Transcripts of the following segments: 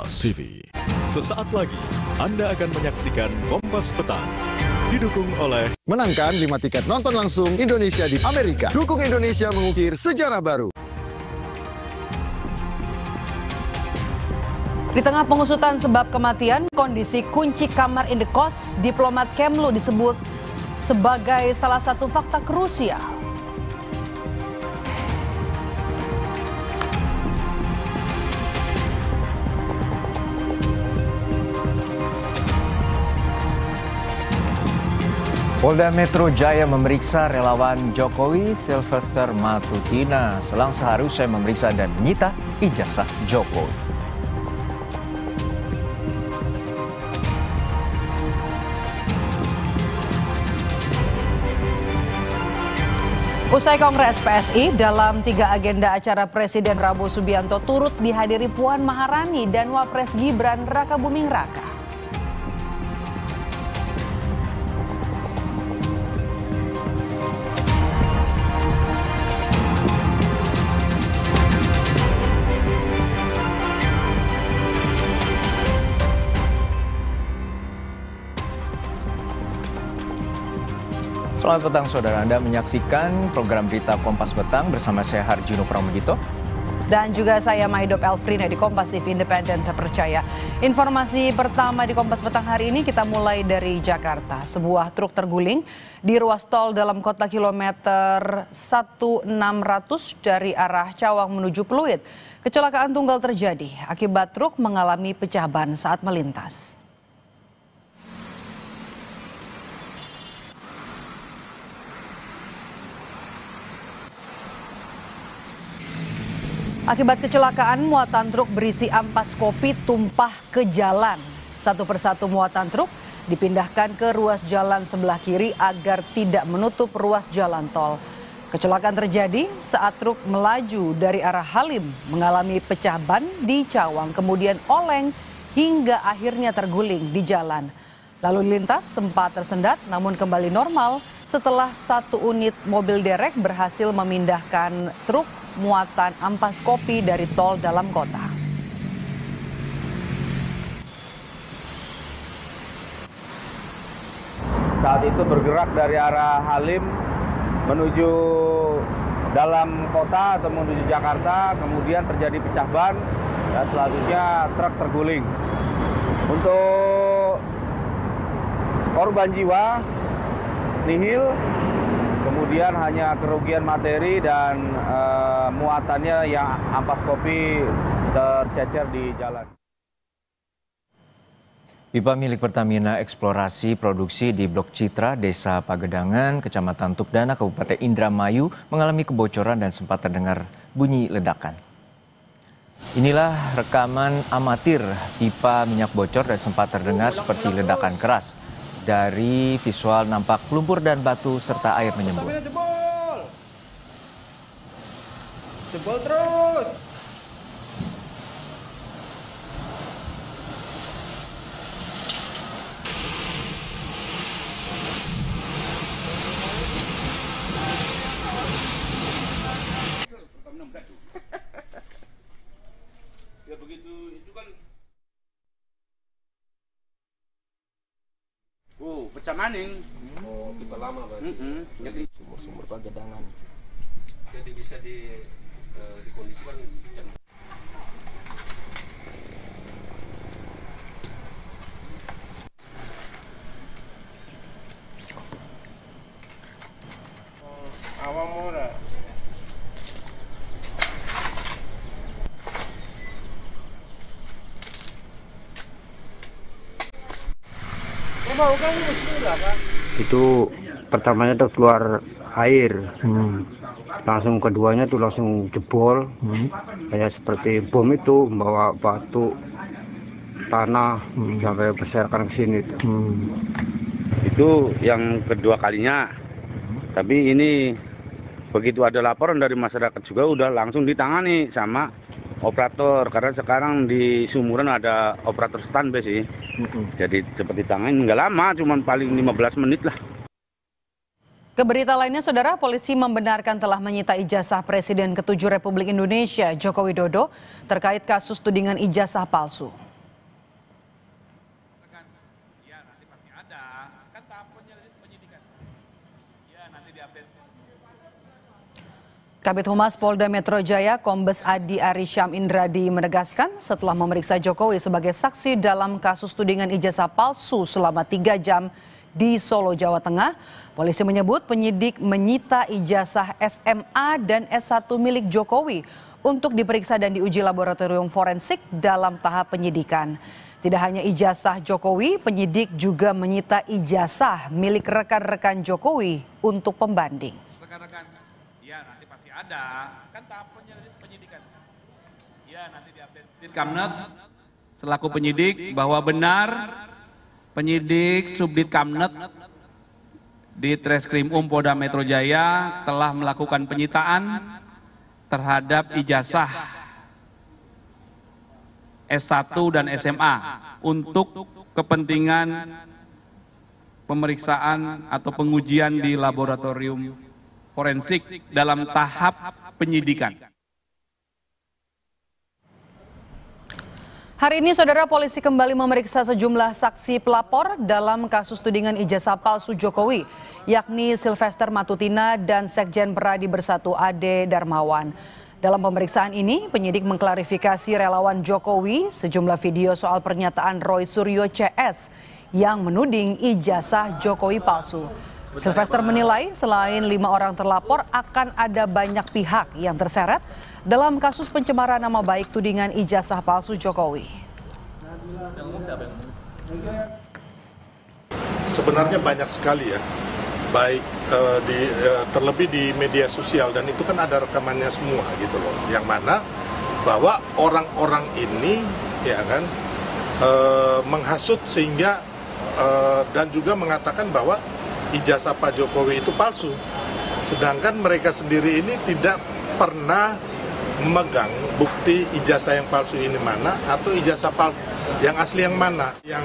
TV. Sesaat lagi Anda akan menyaksikan Kompas Petang. Didukung oleh menangkan 5 tiket nonton langsung Indonesia di Amerika. Dukung Indonesia mengukir sejarah baru. Di tengah pengusutan sebab kematian, kondisi kunci kamar indekos diplomat Kemlu disebut sebagai salah satu fakta krusial. Polda Metro Jaya memeriksa relawan Jokowi Sylvester Matutina selang sehari usai memeriksa dan menyita ijazah Jokowi. Usai Kongres PSI, dalam 3 agenda acara Presiden Prabowo Subianto turut dihadiri Puan Maharani dan Wapres Gibran Rakabuming Raka. Selamat petang saudara, Anda menyaksikan program berita Kompas Petang bersama saya Harjuno Pramudito. Dan juga saya Maidop Elfrina di Kompas TV Independen Terpercaya. Informasi pertama di Kompas Petang hari ini kita mulai dari Jakarta. Sebuah truk terguling di ruas tol dalam kota kilometer 1600 dari arah Cawang menuju Pluit. Kecelakaan tunggal terjadi akibat truk mengalami pecah ban saat melintas. Akibat kecelakaan, muatan truk berisi ampas kopi tumpah ke jalan. Satu persatu muatan truk dipindahkan ke ruas jalan sebelah kiri agar tidak menutup ruas jalan tol. Kecelakaan terjadi saat truk melaju dari arah Halim mengalami pecah ban di Cawang, kemudian oleng hingga akhirnya terguling di jalan. Lalu lintas sempat tersendat namun kembali normal setelah satu unit mobil derek berhasil memindahkan truk muatan ampas kopi dari tol dalam kota. Saat itu bergerak dari arah Halim menuju dalam kota atau menuju Jakarta, kemudian terjadi pecah ban dan selanjutnya truk terguling. Untuk korban jiwa nihil, kemudian hanya kerugian materi dan muatannya yang ampas kopi tercecer di jalan. Pipa milik Pertamina Eksplorasi Produksi di Blok Citra, Desa Pagedangan, Kecamatan Tukdana, Kabupaten Indramayu mengalami kebocoran dan sempat terdengar bunyi ledakan. Inilah rekaman amatir pipa minyak bocor dan sempat terdengar seperti ledakan keras. Dari visual nampak lumpur dan batu serta air menyembur. Jebol terus. Ya begitu itu kan. Pecah maning. Oh, tipe lama berarti. Jadi Sumur-sumur Pagedangan. Jadi bisa dikondisikan jam. awam murah. Itu pertamanya tuh keluar air, langsung keduanya tuh langsung jebol, kayak seperti bom itu, membawa batu tanah sampai berserakan ke sini. Itu yang kedua kalinya, tapi ini begitu ada laporan dari masyarakat juga udah langsung ditangani sama operator, karena sekarang di Sumuran ada operator standby sih. Jadi seperti tangan nggak lama, cuma paling 15 menit lah. Ke berita lainnya, saudara, polisi membenarkan telah menyita ijazah Presiden ke-7 Republik Indonesia Joko Widodo terkait kasus tudingan ijazah palsu. Kabid Humas Polda Metro Jaya Kombes Adi Arisyam Indradi menegaskan setelah memeriksa Jokowi sebagai saksi dalam kasus tudingan ijazah palsu selama 3 jam di Solo, Jawa Tengah, polisi menyebut penyidik menyita ijazah SMA dan S1 milik Jokowi untuk diperiksa dan diuji laboratorium forensik dalam tahap penyidikan. Tidak hanya ijazah Jokowi, penyidik juga menyita ijazah milik rekan-rekan Jokowi untuk pembanding. Rekan-rekan, ya nanti pasti ada, kan tahap penyidikan. Ya nanti diupdate Kamnet selaku penyidik bahwa benar penyidik Subdit Kamnet di Treskrim Polda Metro Jaya telah melakukan penyitaan terhadap ijazah S1 dan SMA untuk kepentingan pemeriksaan atau pengujian di laboratorium forensik dalam tahap penyidikan. Hari ini, Saudara, polisi kembali memeriksa sejumlah saksi pelapor dalam kasus tudingan ijazah palsu Jokowi, yakni Sylvester Matutina dan Sekjen Peradi Bersatu Ade Darmawan. Dalam pemeriksaan ini, penyidik mengklarifikasi relawan Jokowi sejumlah video soal pernyataan Roy Suryo CS yang menuding ijazah Jokowi palsu. Sylvester menilai selain 5 orang terlapor akan ada banyak pihak yang terseret dalam kasus pencemaran nama baik tudingan ijazah palsu Jokowi. Sebenarnya banyak sekali ya, baik terlebih di media sosial, dan itu kan ada rekamannya semua gitu loh, yang mana bahwa orang-orang ini ya kan menghasut sehingga dan juga mengatakan bahwa ijazah Pak Jokowi itu palsu, sedangkan mereka sendiri ini tidak pernah memegang bukti ijazah yang palsu ini mana atau ijazah yang asli yang mana. Yang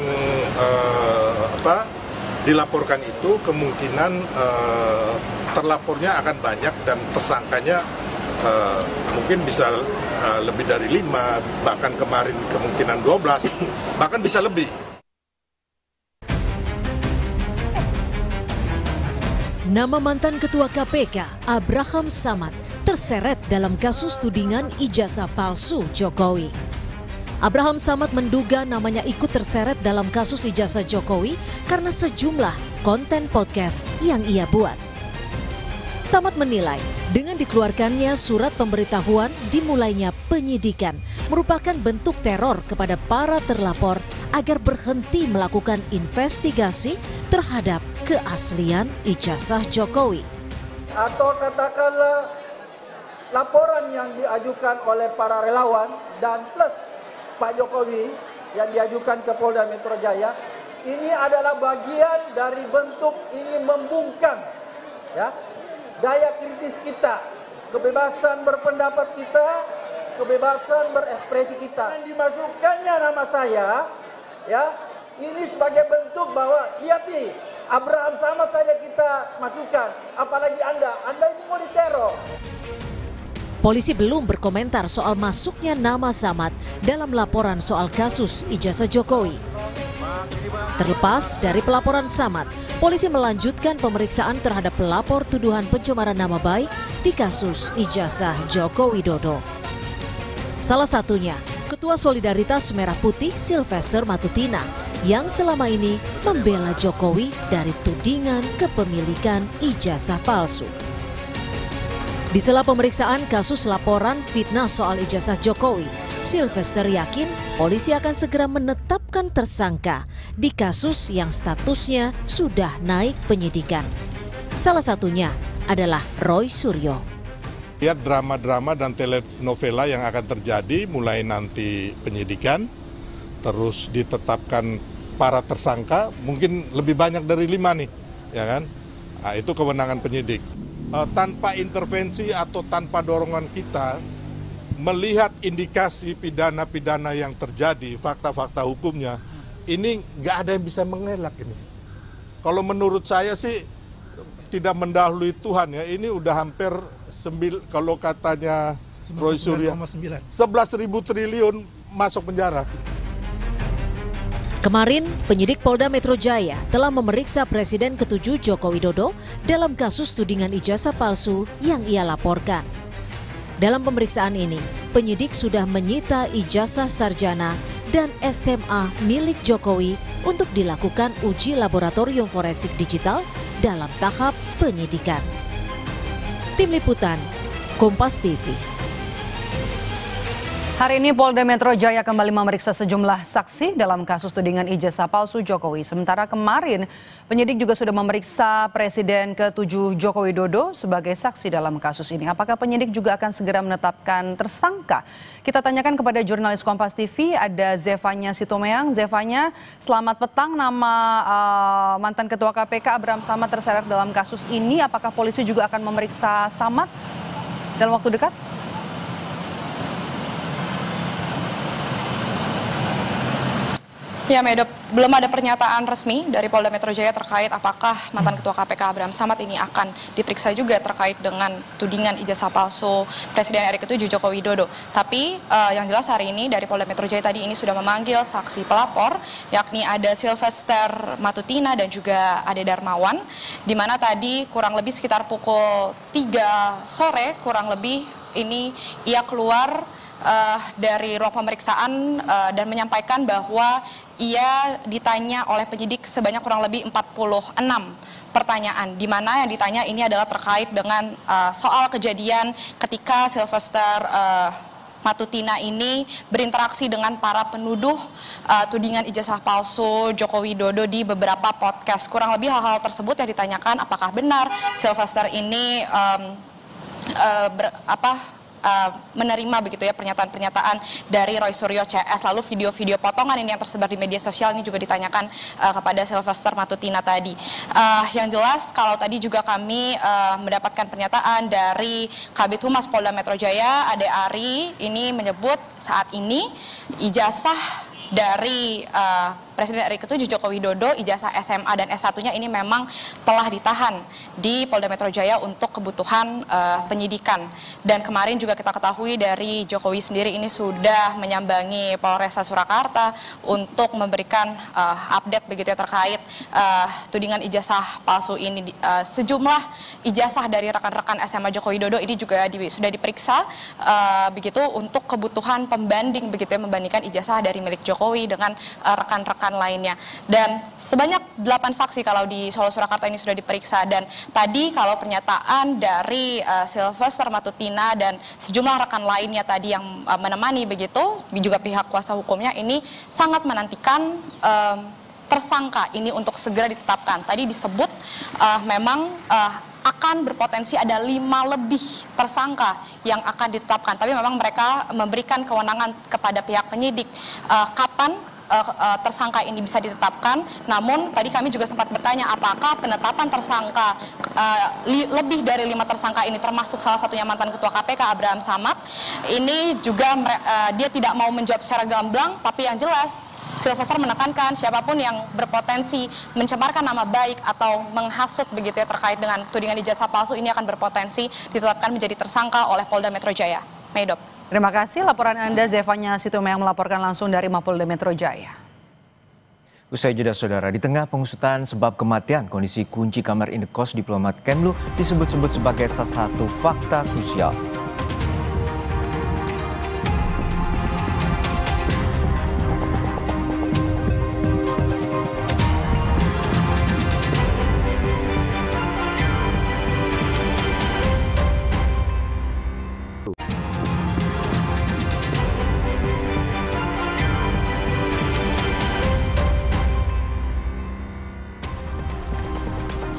dilaporkan itu kemungkinan terlapornya akan banyak dan tersangkanya mungkin bisa lebih dari 5, bahkan kemarin kemungkinan 12, bahkan bisa lebih. Nama mantan Ketua KPK Abraham Samad terseret dalam kasus tudingan ijazah palsu Jokowi. Abraham Samad menduga namanya ikut terseret dalam kasus ijazah Jokowi karena sejumlah konten podcast yang ia buat. Samad menilai dengan dikeluarkannya surat pemberitahuan dimulainya penyidikan merupakan bentuk teror kepada para terlapor agar berhenti melakukan investigasi terhadap keaslian ijazah Jokowi. Atau katakanlah laporan yang diajukan oleh para relawan dan plus Pak Jokowi yang diajukan ke Polda Metro Jaya, ini adalah bagian dari bentuk ingin membungkam ya, daya kritis kita, kebebasan berpendapat kita, kebebasan berekspresi kita. Dan dimasukkannya nama saya, ya, ini sebagai bentuk bahwa lihat nih, Abraham Samad saja kita masukkan, apalagi Anda ini mau diteror. Polisi belum berkomentar soal masuknya nama Samad dalam laporan soal kasus ijazah Jokowi. Terlepas dari pelaporan Samad, polisi melanjutkan pemeriksaan terhadap pelapor tuduhan pencemaran nama baik di kasus ijazah Joko Widodo. Salah satunya, Ketua Solidaritas Merah Putih Sylvester Matutina yang selama ini membela Jokowi dari tudingan kepemilikan ijazah palsu. Di sela pemeriksaan kasus laporan fitnah soal ijazah Jokowi, Sylvester yakin polisi akan segera menetapkan tersangka di kasus yang statusnya sudah naik penyidikan. Salah satunya adalah Roy Suryo. Lihat drama-drama dan telenovela yang akan terjadi mulai nanti penyidikan, terus ditetapkan para tersangka, mungkin lebih banyak dari 5 nih, ya kan? Nah, itu kewenangan penyidik. Tanpa intervensi atau tanpa dorongan kita, melihat indikasi pidana-pidana yang terjadi, fakta-fakta hukumnya, ini nggak ada yang bisa mengelak ini. Kalau menurut saya sih tidak mendahului Tuhan ya, ini udah hampir kalau katanya Roy Suryo 11.000 triliun masuk penjara. Kemarin, penyidik Polda Metro Jaya telah memeriksa Presiden ke-7 Joko Widodo dalam kasus tudingan ijazah palsu yang ia laporkan. Dalam pemeriksaan ini, penyidik sudah menyita ijazah sarjana dan SMA milik Jokowi untuk dilakukan uji laboratorium forensik digital dalam tahap penyidikan. Tim Liputan, Kompas TV. Hari ini Polda Metro Jaya kembali memeriksa sejumlah saksi dalam kasus tudingan ijazah palsu Jokowi. Sementara kemarin penyidik juga sudah memeriksa Presiden ke-7 Joko Widodo sebagai saksi dalam kasus ini. Apakah penyidik juga akan segera menetapkan tersangka? Kita tanyakan kepada jurnalis Kompas TV, ada Zefanya Sitomeang. Zefanya, selamat petang. Nama mantan Ketua KPK Abraham Samad terseret dalam kasus ini. Apakah polisi juga akan memeriksa Samad dalam waktu dekat? Ya, Medop, belum ada pernyataan resmi dari Polda Metro Jaya terkait apakah mantan Ketua KPK Abraham Samad ini akan diperiksa juga terkait dengan tudingan ijazah palsu Presiden RI ke-7 Joko Widodo. Tapi yang jelas hari ini dari Polda Metro Jaya tadi ini sudah memanggil saksi pelapor, yakni ada Sylvester Matutina dan juga Ade Darmawan, di mana tadi kurang lebih sekitar pukul 3 sore kurang lebih ini ia keluar dari ruang pemeriksaan dan menyampaikan bahwa ia ditanya oleh penyidik sebanyak kurang lebih 46 pertanyaan, di mana yang ditanya ini adalah terkait dengan soal kejadian ketika Sylvester Matutina ini berinteraksi dengan para penuduh tudingan ijazah palsu Joko Widodo di beberapa podcast. Kurang lebih hal-hal tersebut yang ditanyakan, apakah benar Sylvester ini menerima begitu ya pernyataan-pernyataan dari Roy Suryo CS. Lalu video-video potongan ini yang tersebar di media sosial ini juga ditanyakan kepada Sylvester Matutina tadi. Yang jelas kalau tadi juga kami mendapatkan pernyataan dari Kabid Humas Polda Metro Jaya, Ade Ari, ini menyebut saat ini ijazah dari Presiden RI ke-7 Joko Widodo, ijazah SMA dan S1-nya ini memang telah ditahan di Polda Metro Jaya untuk kebutuhan penyidikan. Dan kemarin juga kita ketahui dari Jokowi sendiri ini sudah menyambangi Polresta Surakarta untuk memberikan update begitu ya terkait tudingan ijazah palsu ini. Sejumlah ijazah dari rekan-rekan SMA Joko Widodo ini juga sudah diperiksa begitu untuk kebutuhan pembanding begitu ya, membandingkan ijazah dari milik Jokowi dengan rekan-rekan lainnya. Dan sebanyak 8 saksi kalau di Solo Surakarta ini sudah diperiksa. Dan tadi kalau pernyataan dari Sylvester Matutina dan sejumlah rekan lainnya tadi yang menemani begitu, juga pihak kuasa hukumnya ini sangat menantikan tersangka ini untuk segera ditetapkan. Tadi disebut memang akan berpotensi ada 5 lebih tersangka yang akan ditetapkan. Tapi memang mereka memberikan kewenangan kepada pihak penyidik kapan tersangka ini bisa ditetapkan. Namun tadi kami juga sempat bertanya apakah penetapan tersangka lebih dari 5 tersangka ini termasuk salah satunya mantan Ketua KPK Abraham Samad. Ini juga dia tidak mau menjawab secara gamblang, tapi yang jelas Sylvester menekankan siapapun yang berpotensi mencemarkan nama baik atau menghasut begitu ya terkait dengan tudingan ijazah palsu ini akan berpotensi ditetapkan menjadi tersangka oleh Polda Metro Jaya. Medop. Terima kasih laporan Anda, Zefanya Sitomeang melaporkan langsung dari Mapolda Metro Jaya. Usai jeda saudara, di tengah pengusutan sebab kematian, kondisi kunci kamar indekos diplomat Kemlu disebut-sebut sebagai salah satu fakta krusial.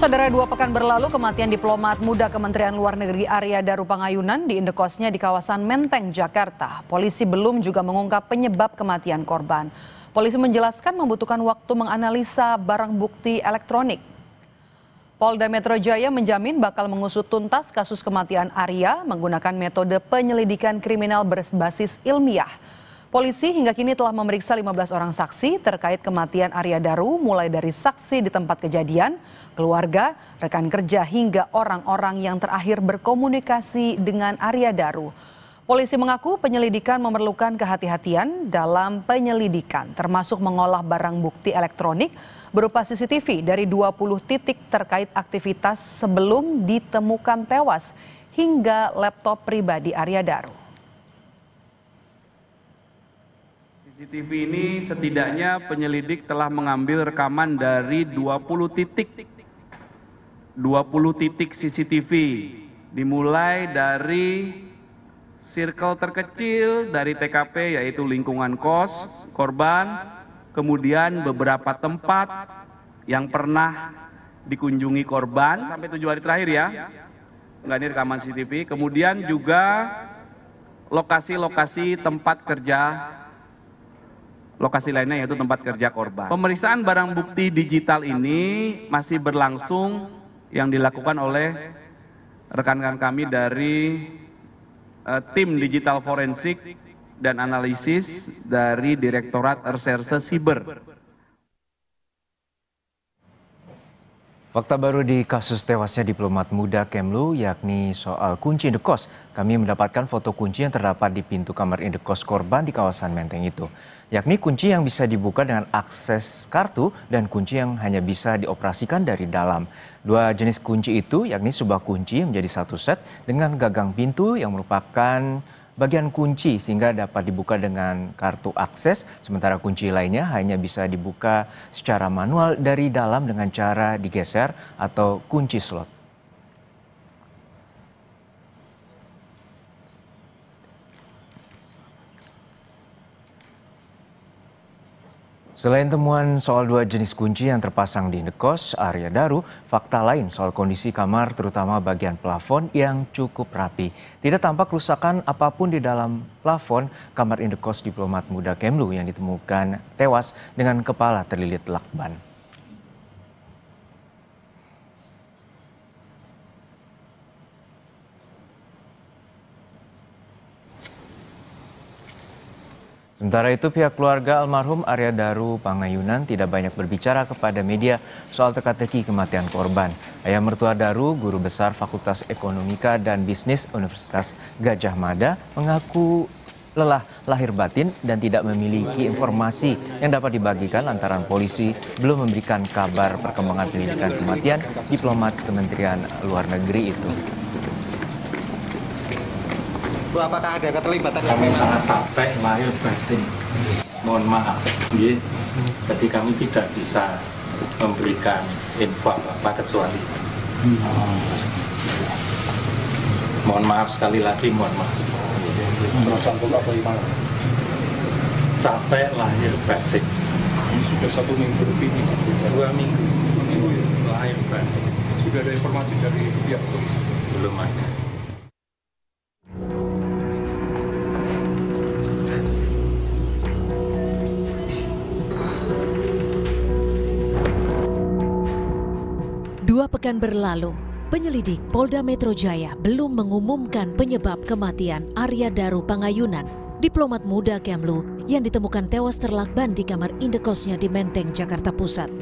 Saudara, 2 pekan berlalu kematian diplomat muda Kementerian Luar Negeri Arya Daru Pangayunan di indekosnya di kawasan Menteng, Jakarta. Polisi belum juga mengungkap penyebab kematian korban. Polisi menjelaskan membutuhkan waktu menganalisa barang bukti elektronik. Polda Metro Jaya menjamin bakal mengusut tuntas kasus kematian Arya menggunakan metode penyelidikan kriminal berbasis ilmiah. Polisi hingga kini telah memeriksa 15 orang saksi terkait kematian Arya Daru, mulai dari saksi di tempat kejadian, keluarga, rekan kerja, hingga orang-orang yang terakhir berkomunikasi dengan Arya Daru. Polisi mengaku penyelidikan memerlukan kehati-hatian dalam penyelidikan, termasuk mengolah barang bukti elektronik berupa CCTV dari 20 titik terkait aktivitas sebelum ditemukan tewas. hingga laptop pribadi Arya Daru. CCTV ini setidaknya penyelidik telah mengambil rekaman dari 20 titik CCTV, dimulai dari circle terkecil dari TKP yaitu lingkungan kos korban, kemudian beberapa tempat yang pernah dikunjungi korban sampai 7 hari terakhir ya, enggak ini rekaman CCTV, kemudian juga lokasi-lokasi tempat kerja, lokasi lainnya yaitu tempat kerja korban. Pemeriksaan barang bukti digital ini masih berlangsung yang dilakukan oleh rekan-rekan kami dari tim digital forensik dan analisis dari Direktorat Reserse Siber. Fakta baru di kasus tewasnya diplomat muda Kemlu yakni soal kunci indekos. Kami mendapatkan foto kunci yang terdapat di pintu kamar indekos korban di kawasan Menteng itu. Yakni kunci yang bisa dibuka dengan akses kartu dan kunci yang hanya bisa dioperasikan dari dalam. Dua jenis kunci itu yakni sebuah kunci menjadi satu set dengan gagang pintu yang merupakan bagian kunci sehingga dapat dibuka dengan kartu akses, sementara kunci lainnya hanya bisa dibuka secara manual dari dalam dengan cara digeser atau kunci slot. Selain temuan soal dua jenis kunci yang terpasang di indekos Arya Daru, fakta lain soal kondisi kamar terutama bagian plafon yang cukup rapi. Tidak tampak kerusakan apapun di dalam plafon kamar indekos diplomat muda Kemlu yang ditemukan tewas dengan kepala terlilit lakban. Sementara itu, pihak keluarga almarhum Arya Daru Pangayunan tidak banyak berbicara kepada media soal teka-teki kematian korban. Ayah mertua Daru, guru besar Fakultas Ekonomika dan Bisnis Universitas Gadjah Mada, mengaku lelah lahir batin dan tidak memiliki informasi yang dapat dibagikan lantaran polisi belum memberikan kabar perkembangan penyelidikan kematian diplomat Kementerian Luar Negeri itu. Bu, apakah ada keterlibatan? Kami sangat capek lahir batin. Mohon maaf, jadi kami tidak bisa memberikan info apa kecuali. Mohon maaf sekali lagi, mohon maaf. Capek lahir batin. Sudah 1 minggu lebih, 2 minggu lahir batin. Sudah ada informasi dari pihak polisi? Belum ada. Dua pekan berlalu, penyelidik Polda Metro Jaya belum mengumumkan penyebab kematian Arya Daru Pangayunan, diplomat muda Kemlu yang ditemukan tewas terlakban di kamar indekosnya di Menteng, Jakarta Pusat.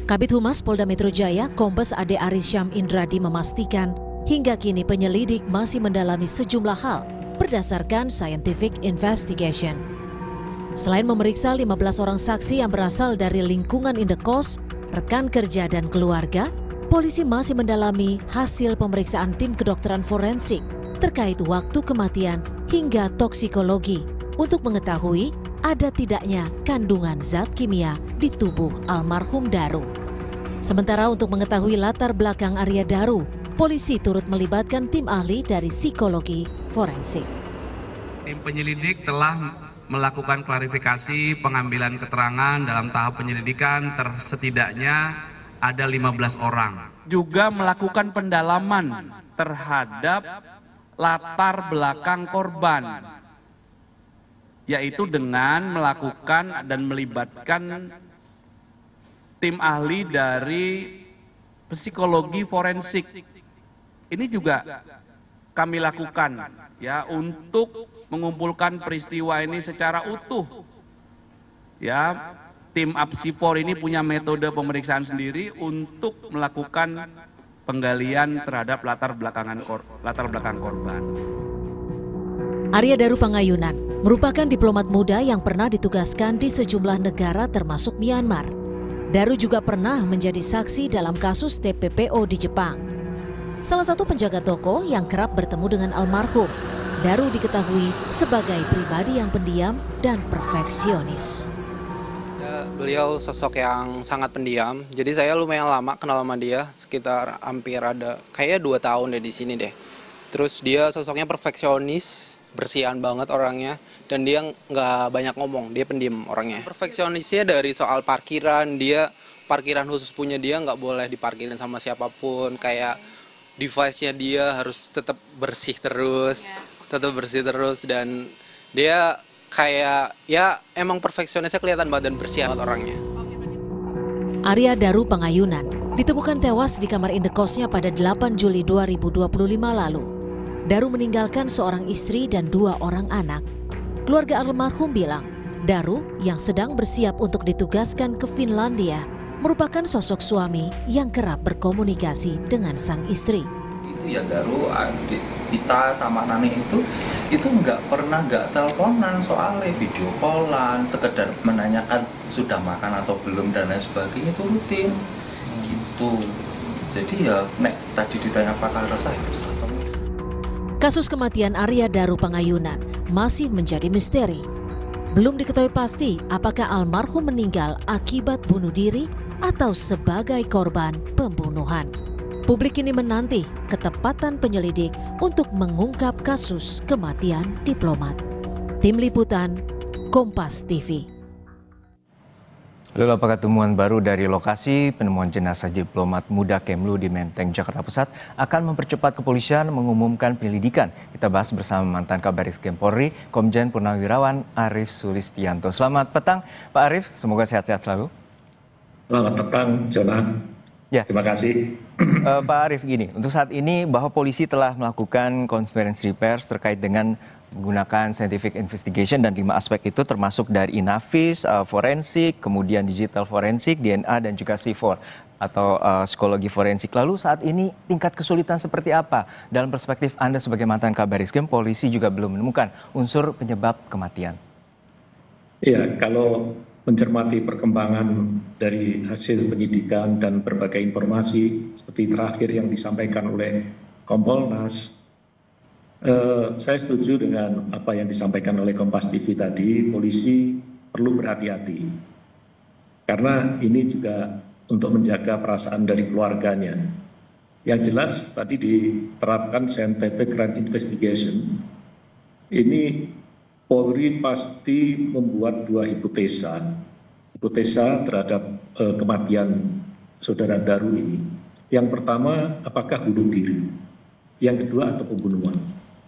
Kabid Humas Polda Metro Jaya, Kombes Ade Aris Syam Indradi memastikan hingga kini penyelidik masih mendalami sejumlah hal berdasarkan scientific investigation. Selain memeriksa 15 orang saksi yang berasal dari lingkungan indekos, rekan kerja dan keluarga, polisi masih mendalami hasil pemeriksaan tim kedokteran forensik terkait waktu kematian hingga toksikologi untuk mengetahui ada tidaknya kandungan zat kimia di tubuh almarhum Daru. Sementara untuk mengetahui latar belakang Arya Daru, polisi turut melibatkan tim ahli dari psikologi forensik. Tim penyelidik telah melakukan klarifikasi pengambilan keterangan dalam tahap penyelidikan setidaknya ada 15 orang. Juga melakukan pendalaman terhadap latar belakang korban, yaitu dengan melakukan dan melibatkan tim ahli dari psikologi forensik. Ini juga kami lakukan ya untuk mengumpulkan peristiwa ini secara utuh. Ya, tim Apsifor ini punya metode pemeriksaan sendiri untuk melakukan penggalian terhadap latar belakang korban. Arya Daru Pangayunan merupakan diplomat muda yang pernah ditugaskan di sejumlah negara termasuk Myanmar. Daru juga pernah menjadi saksi dalam kasus TPPO di Jepang. salah satu penjaga toko yang kerap bertemu dengan almarhum. Daru diketahui sebagai pribadi yang pendiam dan perfeksionis. Beliau sosok yang sangat pendiam, jadi saya lumayan lama kenal sama dia, sekitar hampir ada kayaknya 2 tahun deh di sini deh. Terus dia sosoknya perfeksionis, bersihan banget orangnya, dan dia nggak banyak ngomong, dia pendiam orangnya. Perfeksionisnya dari soal parkiran, dia parkiran khusus punya dia nggak boleh diparkirin sama siapapun, kayak device-nya dia harus tetap bersih terus, dan dia kayak ya emang perfeksionisnya kelihatan banget dan bersih banget orangnya. Arya Daru Pangayunan ditemukan tewas di kamar indekosnya pada 8 Juli 2025 lalu. Daru meninggalkan seorang istri dan 2 orang anak. Keluarga almarhum bilang, Daru yang sedang bersiap untuk ditugaskan ke Finlandia merupakan sosok suami yang kerap berkomunikasi dengan sang istri. Itu ya Daru, adik kita sama Nani itu nggak pernah nggak teleponan, soalnya video callan, sekedar menanyakan sudah makan atau belum dan lain sebagainya, itu rutin gitu. Jadi ya nek tadi ditanya apakah resah, Kasus kematian Arya Daru Pangayunan masih menjadi misteri. Belum diketahui pasti apakah almarhum meninggal akibat bunuh diri atau sebagai korban pembunuhan. Publik kini menanti ketepatan penyelidik untuk mengungkap kasus kematian diplomat. Tim Liputan, Kompas TV. Lalu apakah temuan baru dari lokasi penemuan jenazah diplomat muda Kemlu di Menteng, Jakarta Pusat akan mempercepat kepolisian mengumumkan penyelidikan? Kita bahas bersama mantan Kabariskem Polri, Komjen Purnawirawan Arief Sulistianto. Selamat petang Pak Arief, semoga sehat-sehat selalu. Selamat petang, Jonan. Ya. Terima kasih. Pak Arief, gini, untuk saat ini bahwa polisi telah melakukan konferensi pers terkait dengan menggunakan scientific investigation dan 5 aspek itu termasuk dari Inavis, forensik, kemudian digital forensik, DNA dan juga C4 atau psikologi forensik. Lalu saat ini tingkat kesulitan seperti apa? Dalam perspektif Anda sebagai mantan Kabariskem, polisi juga belum menemukan unsur penyebab kematian. Iya, kalau mencermati perkembangan dari hasil penyidikan dan berbagai informasi seperti terakhir yang disampaikan oleh Kompolnas, saya setuju dengan apa yang disampaikan oleh Kompas TV tadi. Polisi perlu berhati-hati karena ini juga untuk menjaga perasaan dari keluarganya. Yang jelas tadi diterapkan scientific crime investigation. Ini Polri pasti membuat 2 hipotesa terhadap kematian saudara Daru ini. Yang pertama, apakah bunuh diri? Yang kedua, atau pembunuhan?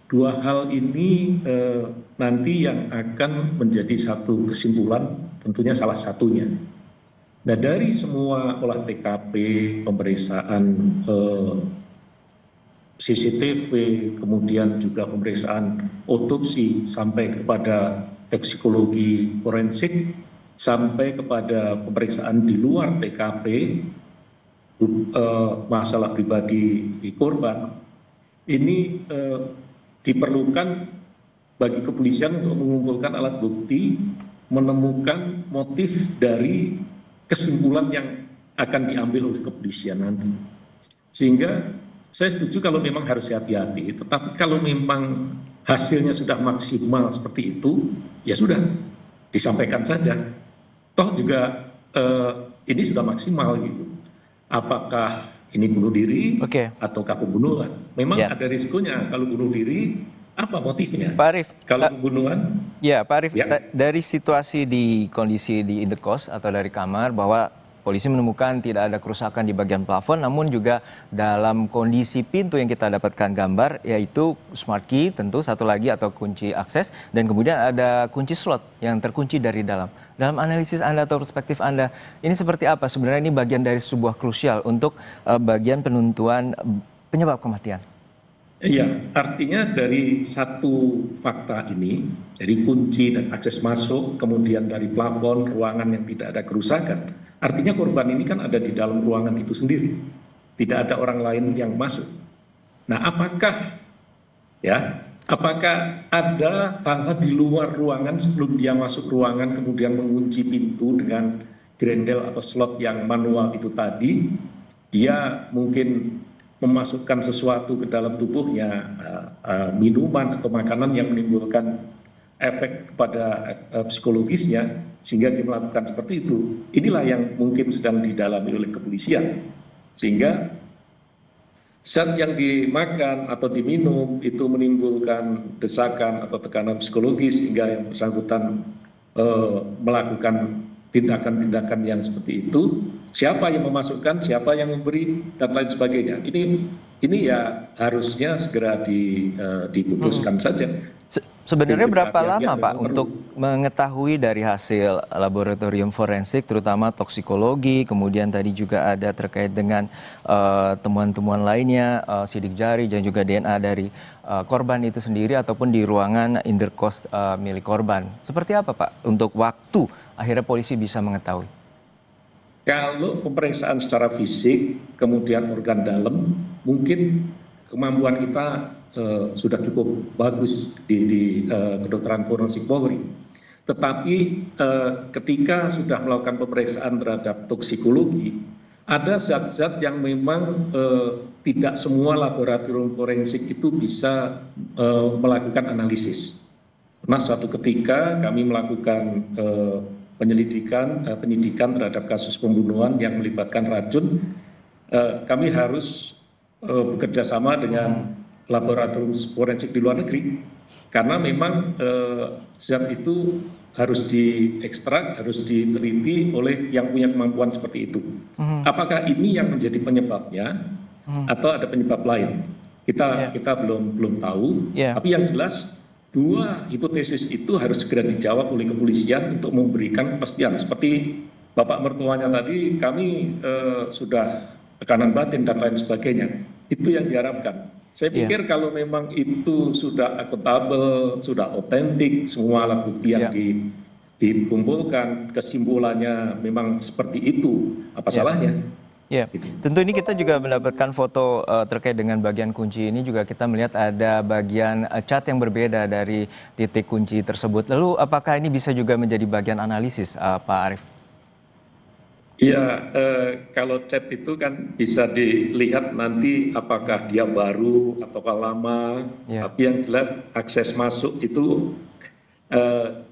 2 hal ini nanti yang akan menjadi satu kesimpulan, tentunya salah satunya. Nah, dari semua olah TKP, pemeriksaan CCTV, kemudian juga pemeriksaan otopsi sampai kepada toksikologi forensik, sampai kepada pemeriksaan di luar TKP, masalah pribadi korban, ini diperlukan bagi kepolisian untuk mengumpulkan alat bukti, menemukan motif dari kesimpulan yang akan diambil oleh kepolisian nanti. Sehingga saya setuju kalau memang harus hati-hati, tetapi kalau memang hasilnya sudah maksimal seperti itu, ya sudah, disampaikan saja. Toh juga ini sudah maksimal gitu. Apakah ini bunuh diri ataukah pembunuhan? Memang ada risikonya kalau bunuh diri, apa motifnya? Pak Arief, kalau pembunuhan? Ya, Pak Arief, dari situasi di kondisi di indekos atau dari kamar bahwa polisi menemukan tidak ada kerusakan di bagian plafon, namun juga dalam kondisi pintu yang kita dapatkan gambar, yaitu smart key tentu satu lagi atau kunci akses, dan kemudian ada kunci slot yang terkunci dari dalam. Dalam analisis Anda atau perspektif Anda, ini seperti apa? Sebenarnya ini bagian dari sebuah krusial untuk bagian penentuan penyebab kematian. Iya, artinya dari satu fakta ini, dari kunci dan akses masuk, kemudian dari plafon, ruangan yang tidak ada kerusakan, artinya korban ini kan ada di dalam ruangan itu sendiri. Tidak ada orang lain yang masuk. Nah, apakah ada hal-hal di luar ruangan sebelum dia masuk ruangan, kemudian mengunci pintu dengan grendel atau slot yang manual itu tadi, dia mungkin memasukkan sesuatu ke dalam tubuhnya, minuman atau makanan yang menimbulkan efek kepada psikologisnya, sehingga dia melakukan seperti itu. Inilah yang mungkin sedang didalami oleh kepolisian. Sehingga zat yang dimakan atau diminum itu menimbulkan desakan atau tekanan psikologis, sehingga yang bersangkutan melakukan tindakan-tindakan yang seperti itu. Siapa yang memasukkan, siapa yang memberi, dan lain sebagainya. Ini ya harusnya segera diputuskan saja. Sebenarnya berapa lama Pak untuk mengetahui dari hasil laboratorium forensik, terutama toksikologi, kemudian tadi juga ada terkait dengan temuan-temuan lainnya, sidik jari dan juga DNA dari korban itu sendiri ataupun di ruangan indekos milik korban. Seperti apa Pak untuk waktu akhirnya polisi bisa mengetahui? Kalau pemeriksaan secara fisik, kemudian organ dalam, mungkin kemampuan kita sudah cukup bagus di kedokteran forensik Polri. Tetapi ketika sudah melakukan pemeriksaan terhadap toksikologi, ada zat-zat yang memang tidak semua laboratorium forensik itu bisa melakukan analisis. Pernah suatu ketika kami melakukan penyidikan terhadap kasus pembunuhan yang melibatkan racun, kami harus bekerja sama dengan laboratorium forensik di luar negeri, karena memang zat itu harus diekstrak, harus diteliti oleh yang punya kemampuan seperti itu. Apakah ini yang menjadi penyebabnya atau ada penyebab lain? Kita belum tahu. Tapi yang jelas dua hipotesis itu harus segera dijawab oleh kepolisian untuk memberikan kepastian. Seperti Bapak mertuanya tadi, kami sudah tekanan batin dan lain sebagainya. Itu yang diharapkan. Saya pikir kalau memang itu sudah akuntabel, sudah otentik, semua alat bukti yang dikumpulkan, kesimpulannya memang seperti itu, apa salahnya? Ya, tentu ini kita juga mendapatkan foto terkait dengan bagian kunci ini, juga kita melihat ada bagian cat yang berbeda dari titik kunci tersebut. Lalu apakah ini bisa juga menjadi bagian analisis, Pak Arief? Ya, kalau cat itu kan bisa dilihat nanti apakah dia baru atau lama. Tapi yang jelas akses masuk itu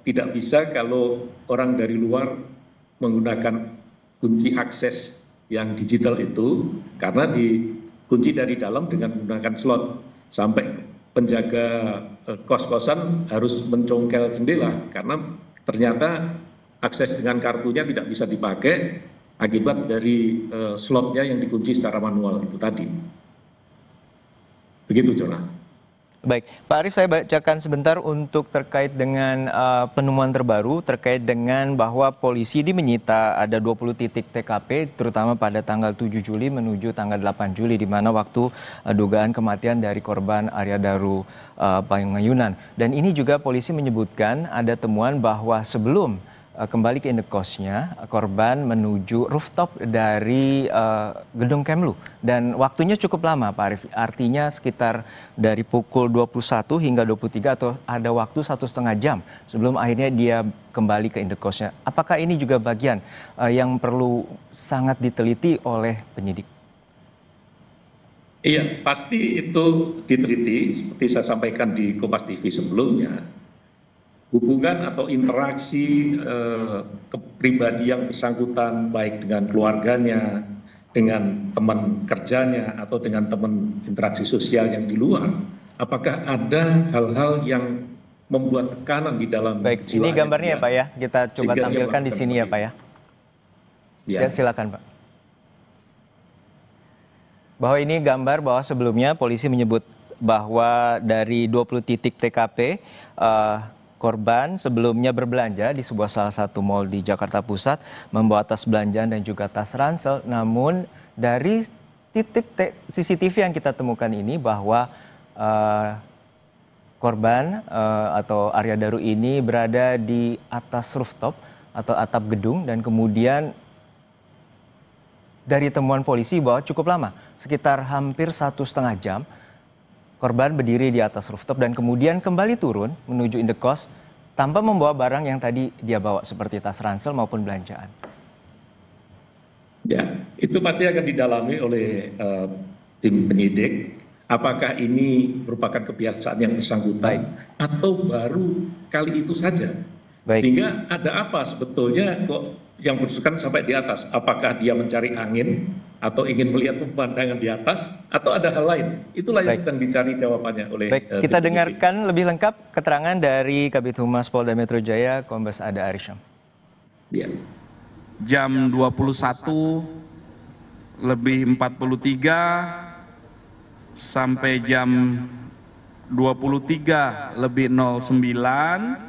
tidak bisa kalau orang dari luar menggunakan kunci akses yang digital itu, karena dikunci dari dalam dengan menggunakan slot. Sampai penjaga kos-kosan harus mencongkel jendela karena ternyata akses dengan kartunya tidak bisa dipakai akibat dari slotnya yang dikunci secara manual itu tadi. Begitu, Jonah. Baik, Pak Arief, saya bacakan sebentar untuk terkait dengan penemuan terbaru terkait dengan bahwa polisi ini menyita ada 20 titik TKP, terutama pada tanggal 7 Juli menuju tanggal 8 Juli, di mana waktu dugaan kematian dari korban Arya Daru Pangayunan. Dan ini juga polisi menyebutkan ada temuan bahwa sebelum kembali ke indekosnya, korban menuju rooftop dari gedung Kemlu. Dan waktunya cukup lama, Pak Arief. Artinya sekitar dari pukul 21 hingga 23 atau ada waktu 1,5 jam sebelum akhirnya dia kembali ke indekosnya. Apakah ini juga bagian yang perlu sangat diteliti oleh penyidik? Iya, pasti itu diteliti. Seperti saya sampaikan di Kompas TV sebelumnya. Hubungan atau interaksi kepribadi yang bersangkutan baik dengan keluarganya, dengan teman kerjanya atau dengan teman interaksi sosial yang di luar, apakah ada hal-hal yang membuat tekanan di dalam Baik, ini gambarnya ya Pak ya, kita coba tampilkan di sini ya Pak ya. Ya, silakan Pak. Bahwa ini gambar bahwa sebelumnya polisi menyebut bahwa dari 20 titik TKP, korban sebelumnya berbelanja di sebuah salah satu mal di Jakarta Pusat, membawa tas belanjaan dan juga tas ransel. Namun dari titik CCTV yang kita temukan ini bahwa korban atau Arya Daru ini berada di atas rooftop atau atap gedung, dan kemudian dari temuan polisi bahwa cukup lama, sekitar hampir 1,5 jam, korban berdiri di atas rooftop dan kemudian kembali turun menuju indekos tanpa membawa barang yang tadi dia bawa seperti tas ransel maupun belanjaan. Ya, itu pasti akan didalami oleh tim penyidik, apakah ini merupakan kebiasaan yang bersangkutan atau baru kali itu saja. Sehingga ada apa sebetulnya kok yang berusukan sampai di atas? Apakah dia mencari angin atau ingin melihat pemandangan di atas atau ada hal lain? Itulah yang sedang dicari jawabannya oleh kita dengarkan lebih lengkap keterangan dari Kabid Humas Polda Metro Jaya, Kombes Ada Arisham. Ya. Jam 21:43 sampai jam 23:09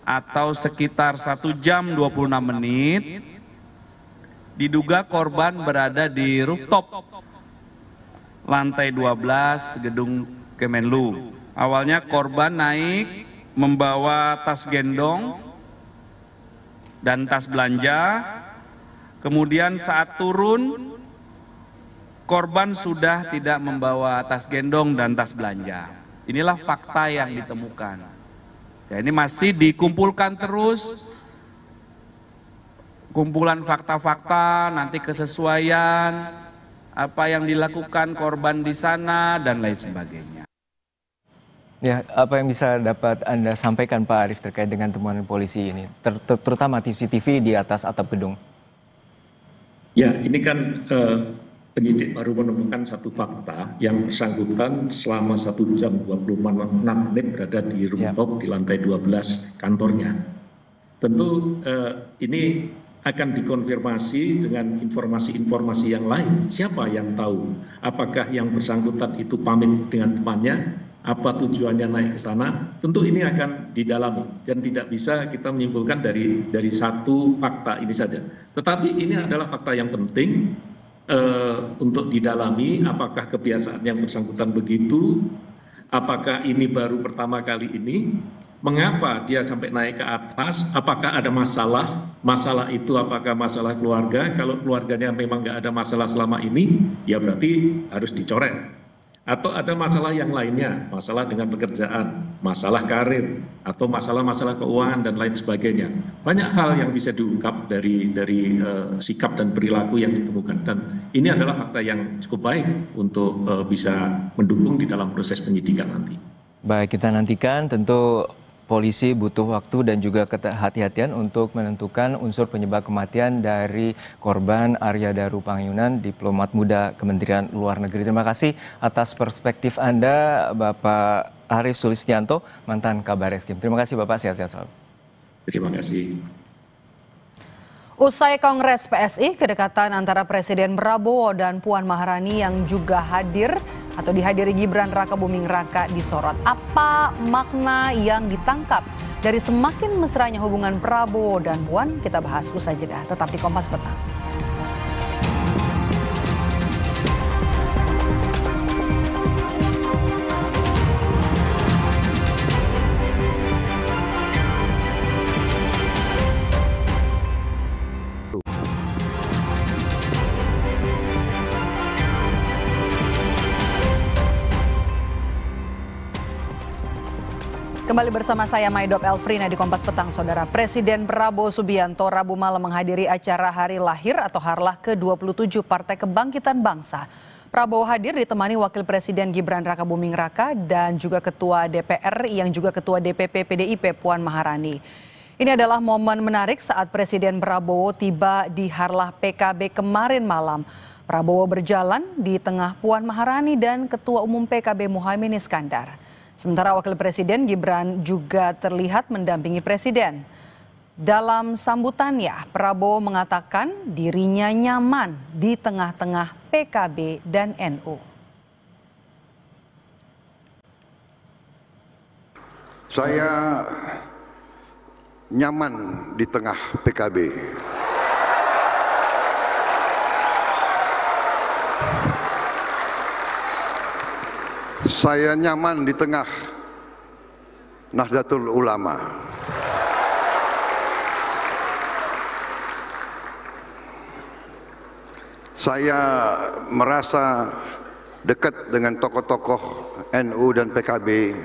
atau sekitar 1 jam 26 menit, diduga korban berada di rooftop lantai 12 gedung Kemenlu. Awalnya korban naik membawa tas gendong dan tas belanja, kemudian saat turun korban sudah tidak membawa tas gendong dan tas belanja. Inilah fakta yang ditemukan. Ya, ini masih dikumpulkan terus, kumpulan fakta-fakta, nanti kesesuaian, apa yang dilakukan korban di sana, dan lain sebagainya. Ya, apa yang bisa dapat Anda sampaikan Pak Arief terkait dengan temuan polisi ini, terutama CCTV di atas atap gedung? Ya, ini kan penyidik baru menemukan satu fakta yang bersangkutan selama 1 jam 26 menit berada di rooftop di lantai 12 kantornya. Tentu ini akan dikonfirmasi dengan informasi-informasi yang lain. Siapa yang tahu? Apakah yang bersangkutan itu pamit dengan temannya? Apa tujuannya naik ke sana? Tentu ini akan didalami dan tidak bisa kita menyimpulkan dari satu fakta ini saja. Tetapi ini adalah fakta yang penting untuk didalami, apakah kebiasaan yang bersangkutan begitu, apakah ini baru pertama kali ini, mengapa dia sampai naik ke atas, apakah ada masalah itu apakah masalah keluarga, kalau keluarganya memang nggak ada masalah selama ini, ya berarti harus dicoret. Atau ada masalah yang lainnya, masalah dengan pekerjaan, masalah karir, atau masalah-masalah keuangan dan lain sebagainya. Banyak hal yang bisa diungkap dari sikap dan perilaku yang ditemukan. Dan ini adalah fakta yang cukup baik untuk bisa mendukung di dalam proses penyidikan nanti. Baik, kita nantikan. Tentu polisi butuh waktu dan juga kehati-hatian untuk menentukan unsur penyebab kematian dari korban Arya Daru Pangyunan, diplomat muda Kementerian Luar Negeri. Terima kasih atas perspektif Anda, Bapak Arief Sulistianto, mantan Kabar Eskrim. Terima kasih Bapak, sehat-sehat selalu. Terima kasih. Usai Kongres PSI, kedekatan antara Presiden Prabowo dan Puan Maharani yang juga hadir atau dihadiri Gibran Rakabuming Raka disorot. Apa makna yang ditangkap dari semakin mesranya hubungan Prabowo dan Puan? Kita bahas usai jeda. Tetap di Kompas Petang. Kembali bersama saya Maidop Elfrina di Kompas Petang, Saudara. Presiden Prabowo Subianto Rabu malam menghadiri acara Hari Lahir atau Harlah ke-27 Partai Kebangkitan Bangsa. Prabowo hadir ditemani Wakil Presiden Gibran Rakabuming Raka dan juga Ketua DPR yang juga Ketua DPP PDIP Puan Maharani. Ini adalah momen menarik saat Presiden Prabowo tiba di Harlah PKB kemarin malam. Prabowo berjalan di tengah Puan Maharani dan Ketua Umum PKB Muhaimin Iskandar. Sementara Wakil Presiden Gibran juga terlihat mendampingi Presiden. Dalam sambutannya, Prabowo mengatakan dirinya nyaman di tengah-tengah PKB dan NU. Saya nyaman di tengah PKB. Saya nyaman di tengah Nahdlatul Ulama. Saya merasa dekat dengan tokoh-tokoh NU dan PKB.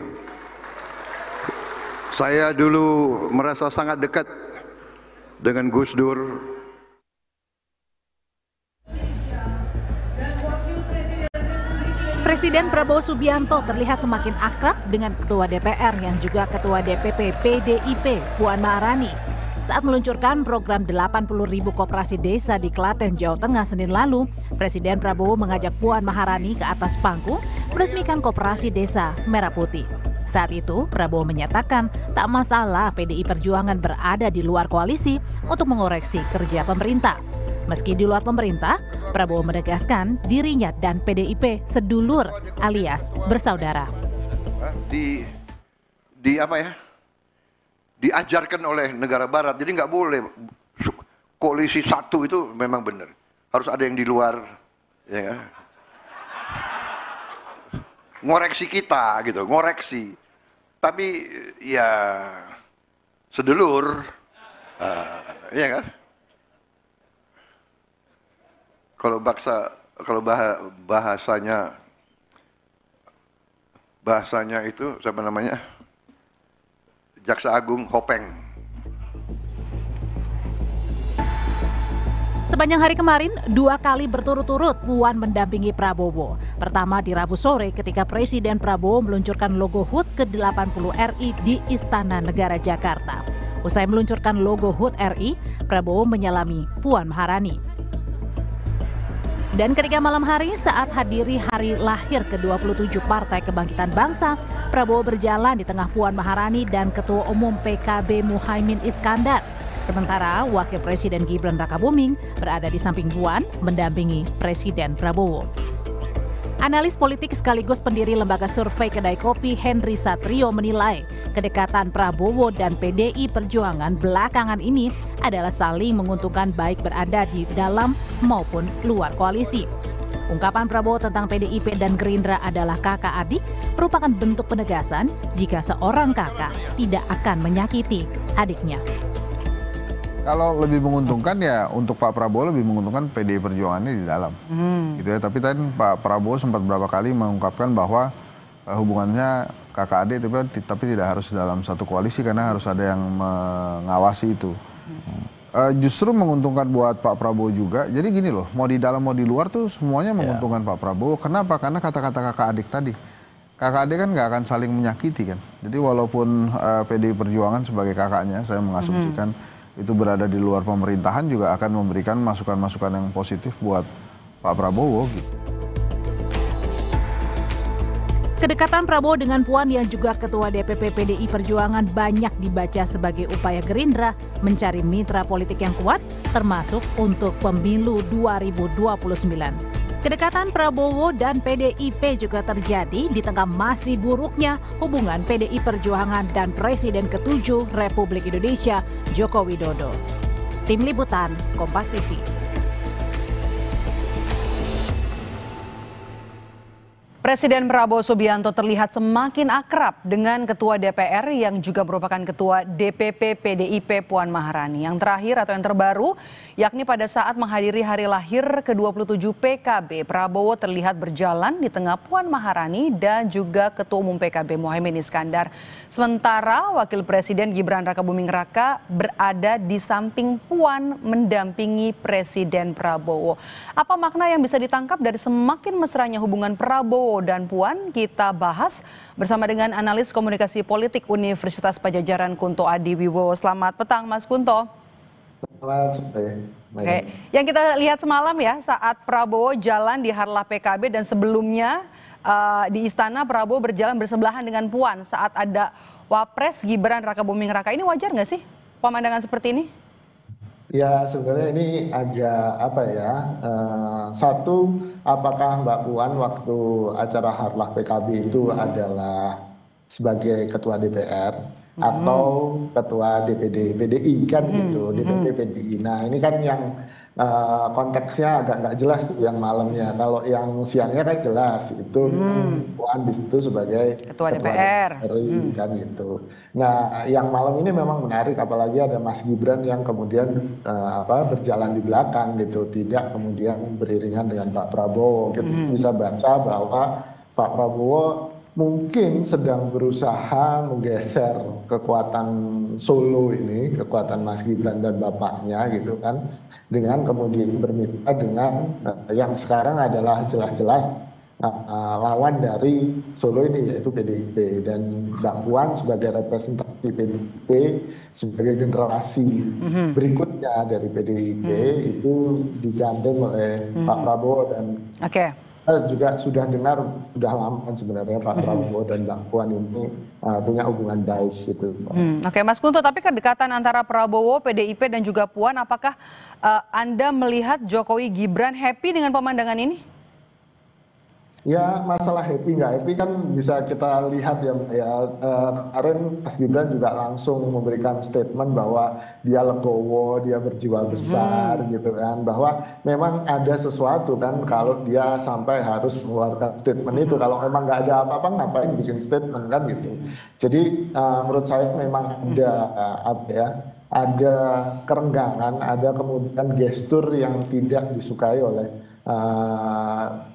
Saya dulu merasa sangat dekat dengan Gus Dur. Presiden Prabowo Subianto terlihat semakin akrab dengan Ketua DPR yang juga Ketua DPP PDIP Puan Maharani saat meluncurkan program 80.000 koperasi desa di Klaten, Jawa Tengah Senin lalu. Presiden Prabowo mengajak Puan Maharani ke atas panggung meresmikan koperasi desa Merah Putih. Saat itu, Prabowo menyatakan tak masalah PDI Perjuangan berada di luar koalisi untuk mengoreksi kerja pemerintah. Meski di luar pemerintah, Prabowo menegaskan dirinya dan PDIP sedulur alias bersaudara. Diajarkan oleh negara barat, jadi nggak boleh koalisi satu itu memang benar. Harus ada yang di luar, ya kan? Ngoreksi kita gitu, ngoreksi. Tapi ya sedulur, ya kan? Kalau bahasanya itu siapa namanya? Jaksa Agung Hopeng. Sepanjang hari kemarin, 2 kali berturut-turut Puan mendampingi Prabowo. Pertama di Rabu sore ketika Presiden Prabowo meluncurkan logo HUT ke-80 RI di Istana Negara Jakarta. Usai meluncurkan logo HUT RI, Prabowo menyalami Puan Maharani. Dan ketika malam hari saat hadiri hari lahir ke-27 Partai Kebangkitan Bangsa, Prabowo berjalan di tengah Puan Maharani dan Ketua Umum PKB Muhaimin Iskandar. Sementara Wakil Presiden Gibran Rakabuming berada di samping Puan mendampingi Presiden Prabowo. Analis politik sekaligus pendiri lembaga survei Kedai Kopi Henry Satrio menilai kedekatan Prabowo dan PDI Perjuangan belakangan ini adalah saling menguntungkan baik berada di dalam maupun luar koalisi. Ungkapan Prabowo tentang PDIP dan Gerindra adalah kakak adik merupakan bentuk penegasan jika seorang kakak tidak akan menyakiti adiknya. Kalau lebih menguntungkan ya untuk Pak Prabowo lebih menguntungkan PDI Perjuangannya di dalam, gitu ya. Tapi tadi Pak Prabowo sempat beberapa kali mengungkapkan bahwa hubungannya kakak adik tapi tidak harus dalam satu koalisi karena harus ada yang mengawasi itu. Justru menguntungkan buat Pak Prabowo juga. Jadi gini loh, mau di dalam mau di luar tuh semuanya menguntungkan Pak Prabowo. Kenapa? Karena kata-kata kakak adik tadi. Kakak adik kan nggak akan saling menyakiti kan. Jadi walaupun PDI Perjuangan sebagai kakaknya, saya mengasumsikan itu berada di luar pemerintahan juga akan memberikan masukan-masukan yang positif buat Pak Prabowo gitu. Kedekatan Prabowo dengan Puan yang juga Ketua DPP PDI Perjuangan banyak dibaca sebagai upaya Gerindra mencari mitra politik yang kuat termasuk untuk pemilu 2029. Kedekatan Prabowo dan PDIP juga terjadi di tengah masih buruknya hubungan PDI Perjuangan dan Presiden ke-7 Republik Indonesia, Joko Widodo. Tim Liputan, Kompas TV. Presiden Prabowo Subianto terlihat semakin akrab dengan Ketua DPR yang juga merupakan Ketua DPP PDIP Puan Maharani. Yang terakhir atau yang terbaru, yakni pada saat menghadiri hari lahir ke-27 PKB, Prabowo terlihat berjalan di tengah Puan Maharani dan juga Ketua Umum PKB Muhaimin Iskandar. Sementara Wakil Presiden Gibran Rakabuming Raka berada di samping Puan mendampingi Presiden Prabowo. Apa makna yang bisa ditangkap dari semakin mesranya hubungan Prabowo dan Puan? Kita bahas bersama dengan analis komunikasi politik Universitas Padjadjaran Kunto Adiwibowo. Selamat petang Mas Kunto. Selamat sore. Oke. Yang kita lihat semalam ya saat Prabowo jalan di Harlah PKB dan sebelumnya di istana Prabowo berjalan bersebelahan dengan Puan saat ada Wapres Gibran Rakabuming Raka. Ini wajar nggak sih pemandangan seperti ini? Ya sebenarnya ini agak apa ya, satu apakah Mbak Puan waktu acara Harlah PKB itu adalah sebagai Ketua DPR atau Ketua DPD PDI kan gitu, DPP PDI. Nah ini kan yang konteksnya agak nggak jelas tuh yang malamnya. Kalau yang siangnya kan jelas itu Puan di situ sebagai Ketua DPR kan gitu. Nah yang malam ini memang menarik, apalagi ada Mas Gibran yang kemudian berjalan di belakang gitu, tidak kemudian beriringan dengan Pak Prabowo. Kita bisa baca bahwa Pak Prabowo mungkin sedang berusaha menggeser kekuatan Solo ini, kekuatan Mas Gibran dan bapaknya gitu kan, dengan kemudian bermitra dengan yang sekarang adalah jelas-jelas lawan dari Solo ini yaitu PDIP, dan Mbak Puan sebagai representasi PDIP sebagai generasi berikutnya dari PDIP itu digandeng oleh Pak Prabowo, dan juga sudah dengar sudah lama sebenarnya Pak Prabowo dan Mbak Puan ini punya hubungan baik gitu. Oke, Mas Kunto, tapi kedekatan antara Prabowo, PDIP dan juga Puan, apakah Anda melihat Jokowi Gibran happy dengan pemandangan ini? Ya, masalah happy nggak happy kan bisa kita lihat ya, kemarin Mas Gibran juga langsung memberikan statement bahwa dia legowo, dia berjiwa besar gitu kan, bahwa memang ada sesuatu kan kalau dia sampai harus mengeluarkan statement itu. Kalau memang nggak ada apa-apa ngapain bikin statement kan gitu. Jadi menurut saya memang ada ada kerenggangan, ada kemudian gestur yang tidak disukai oleh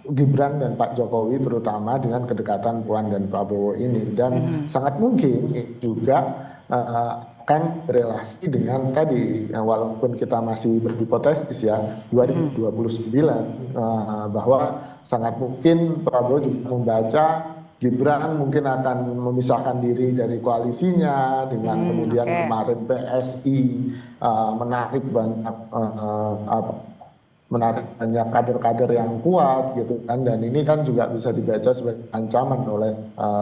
Gibran dan Pak Jokowi, terutama dengan kedekatan Puan dan Prabowo ini, dan sangat mungkin juga akan berelasi dengan tadi, walaupun kita masih berhipotesis ya 2029, bahwa sangat mungkin Prabowo juga membaca Gibran mungkin akan memisahkan diri dari koalisinya, dengan kemudian kemarin PSI menarik banyak kader-kader yang kuat gitu kan, dan ini kan juga bisa dibaca sebagai ancaman oleh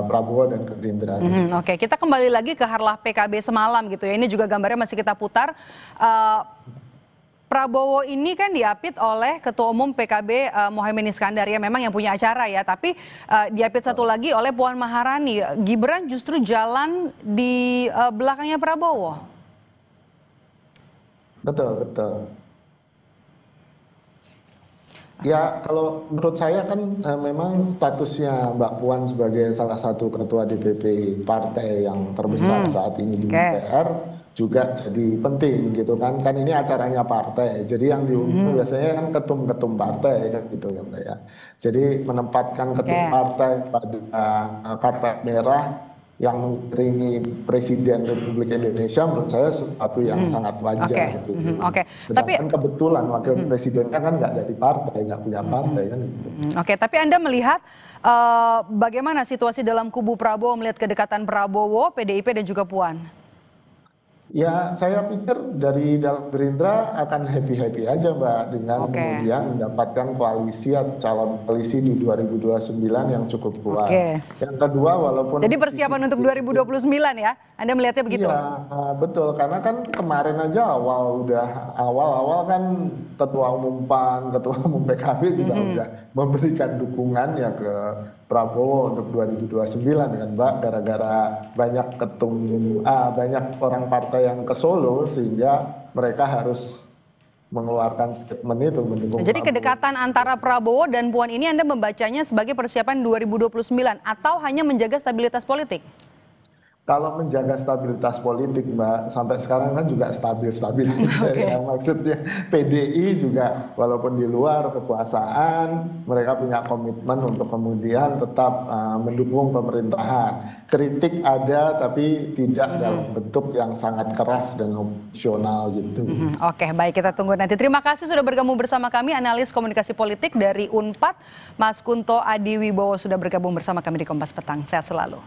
Prabowo dan Gerindra. Oke, kita kembali lagi ke harlah PKB semalam gitu ya. Ini juga gambarnya masih kita putar. Prabowo ini kan diapit oleh Ketua Umum PKB Mohaimin Iskandar ya, memang yang punya acara ya, tapi diapit satu lagi oleh Puan Maharani. Gibran justru jalan di belakangnya Prabowo. Betul. Ya, kalau menurut saya kan memang statusnya Mbak Puan sebagai salah satu ketua DPP partai yang terbesar saat ini di DPR juga jadi penting gitu kan. Kan ini acaranya partai, jadi yang diundang biasanya kan ketum-ketum partai kan gitu ya Mbak ya. Jadi menempatkan ketum partai pada karpet merah yang mengiringi Presiden Republik Indonesia menurut saya sesuatu yang sangat wajar. Tapi kebetulan wakil presidennya kan nggak dari partai, nggak punya partai kan. Tapi Anda melihat bagaimana situasi dalam kubu Prabowo melihat kedekatan Prabowo, PDIP dan juga Puan? Ya, saya pikir dari dalam Gerindra akan happy-happy aja Mbak dengan kemudian mendapatkan koalisi atau calon koalisi di 2029 yang cukup kuat. Yang kedua, walaupun jadi persiapan untuk 2029 ya, Anda melihatnya begitu? Iya, betul, karena kan kemarin aja awal kan Ketua Umum PAN, Ketua Umum PKB juga udah memberikan dukungan ya ke Prabowo untuk 2029 kan Mbak, gara-gara banyak banyak orang partai yang ke Solo sehingga mereka harus mengeluarkan statement itu mendukung. Jadi kedekatan antara Prabowo dan Puan ini Anda membacanya sebagai persiapan 2029 atau hanya menjaga stabilitas politik? Kalau menjaga stabilitas politik Mbak, sampai sekarang kan juga stabil-stabil aja ya. Maksudnya PDI juga walaupun di luar kekuasaan, mereka punya komitmen untuk kemudian tetap mendukung pemerintahan. Kritik ada tapi tidak dalam bentuk yang sangat keras dan opsional gitu. Oke, baik, kita tunggu nanti. Terima kasih sudah bergabung bersama kami, analis komunikasi politik dari Unpad, Mas Kunto Adiwibowo sudah bergabung bersama kami di Kompas Petang. Sehat selalu.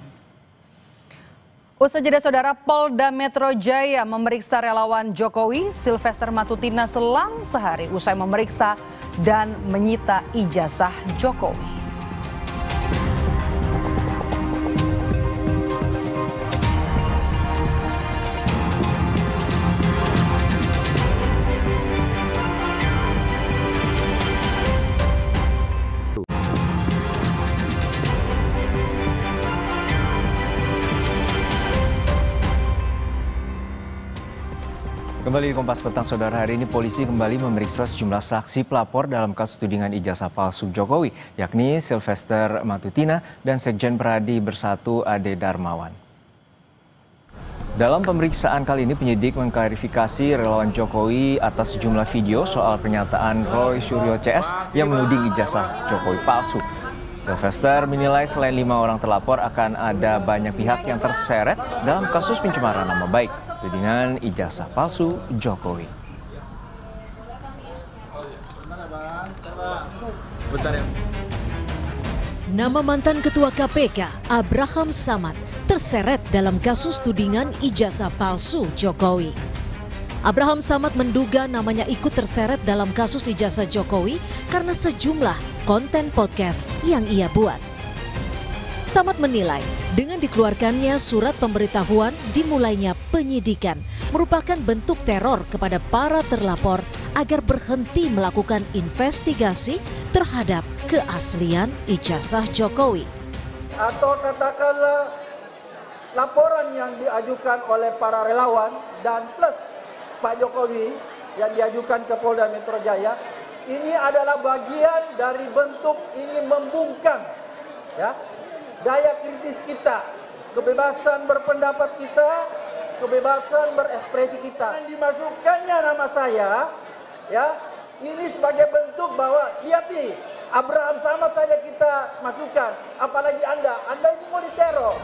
Usai jeda saudara, Polda Metro Jaya memeriksa relawan Jokowi Sylvester Matutina selang sehari usai memeriksa dan menyita ijazah Jokowi. Kembali di Kompas Petang saudara, hari ini polisi kembali memeriksa sejumlah saksi pelapor dalam kasus tudingan ijazah palsu Jokowi, yakni Sylvester Matutina dan Sekjen Pradi Bersatu Ade Darmawan. Dalam pemeriksaan kali ini penyidik mengklarifikasi relawan Jokowi atas sejumlah video soal pernyataan Roy Suryo CS yang menuding ijazah Jokowi palsu. Sylvester menilai selain 5 orang terlapor akan ada banyak pihak yang terseret dalam kasus pencemaran nama baik tudingan ijazah palsu Jokowi. Nama mantan Ketua KPK, Abraham Samad, terseret dalam kasus tudingan ijazah palsu Jokowi. Abraham Samad menduga namanya ikut terseret dalam kasus ijazah Jokowi karena sejumlah konten podcast yang ia buat. Samad menilai dengan dikeluarkannya surat pemberitahuan dimulainya penyidikan merupakan bentuk teror kepada para terlapor agar berhenti melakukan investigasi terhadap keaslian ijazah Jokowi. Atau katakanlah laporan yang diajukan oleh para relawan dan plus Pak Jokowi yang diajukan ke Polda Metro Jaya, ini adalah bagian dari bentuk ingin membungkam ya, daya kritis kita, kebebasan berpendapat kita, kebebasan berekspresi kita. Dan dimasukkannya nama saya, ya, ini sebagai bentuk bahwa lihat nih, Abraham Samad saja kita masukkan, apalagi Anda ini mau diteror.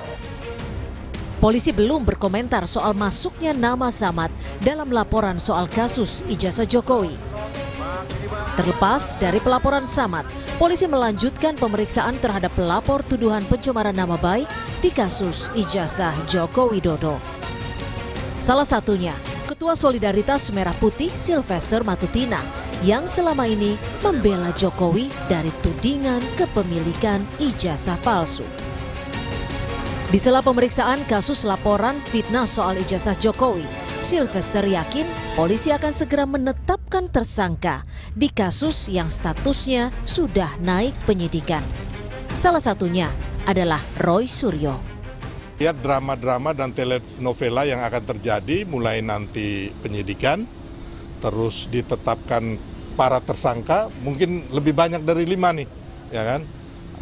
Polisi belum berkomentar soal masuknya nama Samad dalam laporan soal kasus ijazah Jokowi. Terlepas dari pelaporan Samad, polisi melanjutkan pemeriksaan terhadap pelapor tuduhan pencemaran nama baik di kasus ijazah Joko Widodo. Salah satunya, Ketua Solidaritas Merah Putih Sylvester Matutina yang selama ini membela Jokowi dari tudingan kepemilikan ijazah palsu. Di sela pemeriksaan kasus laporan fitnah soal ijazah Jokowi, Sylvester yakin polisi akan segera menetapkan tersangka di kasus yang statusnya sudah naik penyidikan. Salah satunya adalah Roy Suryo. Lihat drama-drama dan telenovela yang akan terjadi mulai nanti penyidikan, terus ditetapkan para tersangka, mungkin lebih banyak dari 5 nih, ya kan?